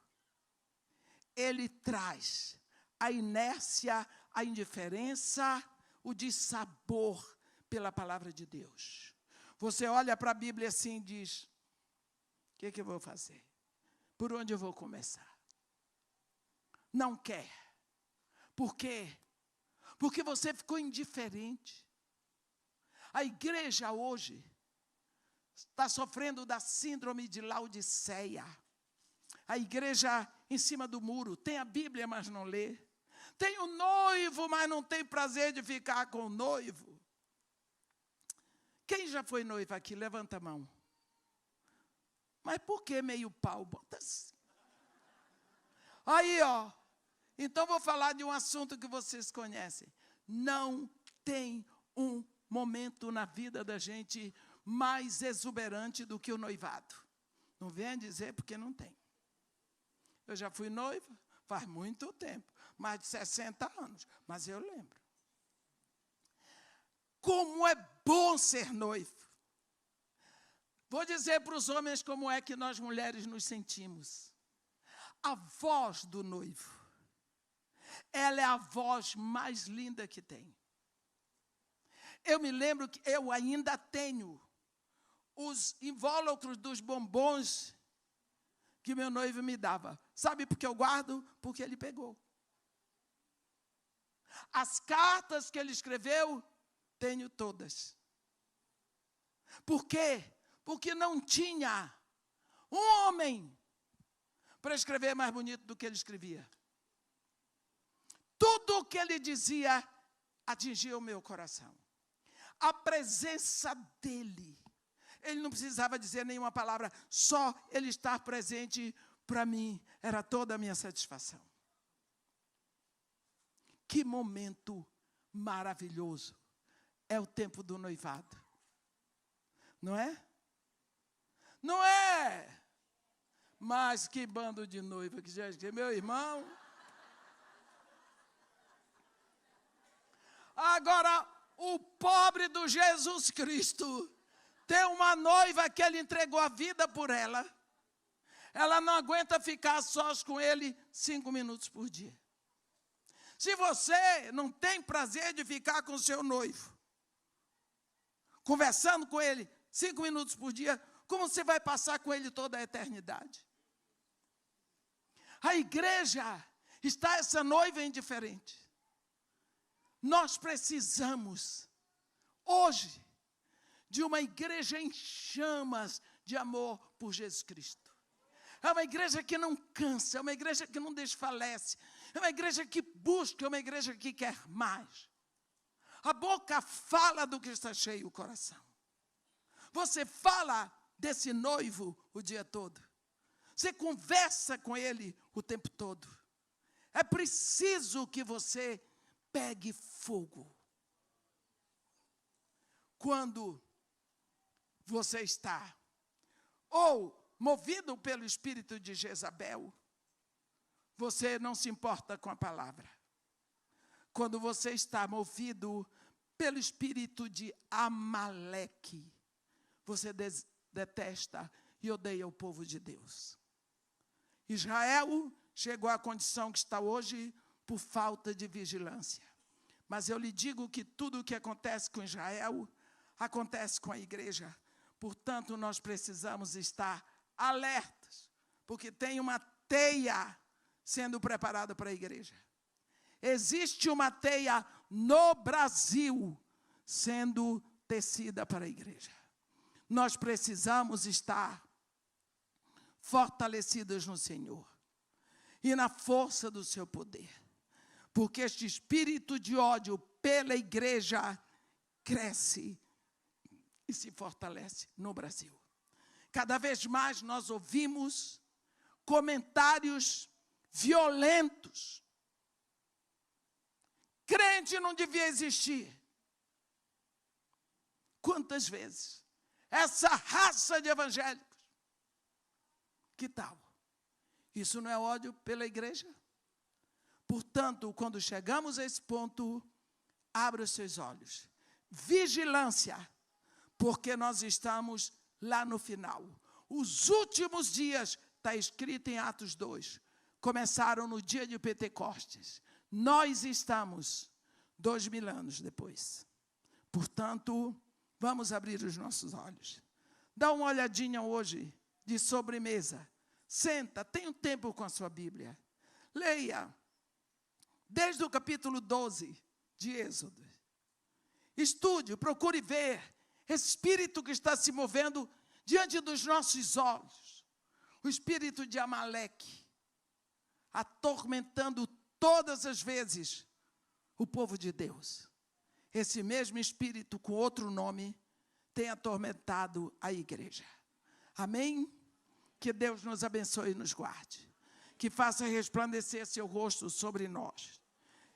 ele traz a inércia, a indiferença, o dissabor pela palavra de Deus. Você olha para a Bíblia assim e diz: o que eu vou fazer? Por onde eu vou começar? Não quer. Por quê? Porque você ficou indiferente. A igreja hoje está sofrendo da síndrome de Laodiceia. A igreja em cima do muro, tem a Bíblia, mas não lê. Tem o noivo, mas não tem prazer de ficar com o noivo. Quem já foi noivo aqui? Levanta a mão. Mas por que meio pau? Bota assim. Aí, ó. Então, vou falar de um assunto que vocês conhecem. Não tem um momento na vida da gente mais exuberante do que o noivado. Não venha dizer porque não tem. Eu já fui noiva faz muito tempo, mais de 60 anos, mas eu lembro. Como é bom ser noivo. Vou dizer para os homens como é que nós mulheres nos sentimos. A voz do noivo, ela é a voz mais linda que tem. Eu me lembro que eu ainda tenho os invólucros dos bombons que meu noivo me dava. Sabe por que eu guardo? Porque ele pegou. As cartas que ele escreveu, tenho todas. Por quê? Porque não tinha um homem para escrever mais bonito do que ele escrevia. Tudo o que ele dizia atingia o meu coração. A presença dele. Ele não precisava dizer nenhuma palavra, só ele estar presente para mim era toda a minha satisfação. Que momento maravilhoso é o tempo do noivado. Não é? Não é? Mas que bando de noiva que já é, meu irmão. Agora, o pobre do Jesus Cristo tem uma noiva que ele entregou a vida por ela. Ela não aguenta ficar sós com ele 5 minutos por dia. Se você não tem prazer de ficar com o seu noivo, conversando com ele 5 minutos por dia, como você vai passar com ele toda a eternidade? A igreja está essa noiva indiferente. Nós precisamos, hoje, de uma igreja em chamas de amor por Jesus Cristo. É uma igreja que não cansa, é uma igreja que não desfalece, é uma igreja que busca, é uma igreja que quer mais. A boca fala do que está cheio o coração. Você fala desse noivo o dia todo. Você conversa com ele o tempo todo. É preciso que você pegue fogo. Quando você está ou movido pelo espírito de Jezabel, você não se importa com a palavra. Quando você está movido pelo espírito de Amaleque, você detesta e odeia o povo de Deus. Israel chegou à condição que está hoje por falta de vigilância. Mas eu lhe digo que tudo o que acontece com Israel, acontece com a igreja. Portanto, nós precisamos estar alertas, porque tem uma teia sendo preparada para a igreja. Existe uma teia no Brasil sendo tecida para a igreja. Nós precisamos estar fortalecidos no Senhor e na força do seu poder, porque este espírito de ódio pela igreja cresce e se fortalece no Brasil. Cada vez mais nós ouvimos comentários violentos. Crente não devia existir. Quantas vezes? Essa raça de evangélicos. Que tal? Isso não é ódio pela igreja? Portanto, quando chegamos a esse ponto, abra os seus olhos. Vigilância, porque nós estamos lá no final. Os últimos dias, está escrito em Atos 2, começaram no dia de Pentecostes. Nós estamos 2000 anos depois. Portanto, vamos abrir os nossos olhos. Dá uma olhadinha hoje de sobremesa. Senta, tenha um tempo com a sua Bíblia. Leia, desde o capítulo 12 de Êxodo. Estude, procure ver esse espírito que está se movendo diante dos nossos olhos. O espírito de Amaleque, atormentando todas as vezes o povo de Deus. Esse mesmo espírito, com outro nome, tem atormentado a igreja. Amém? Que Deus nos abençoe e nos guarde. Que faça resplandecer seu rosto sobre nós.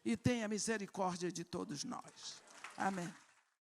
E tenha misericórdia de todos nós. Amém.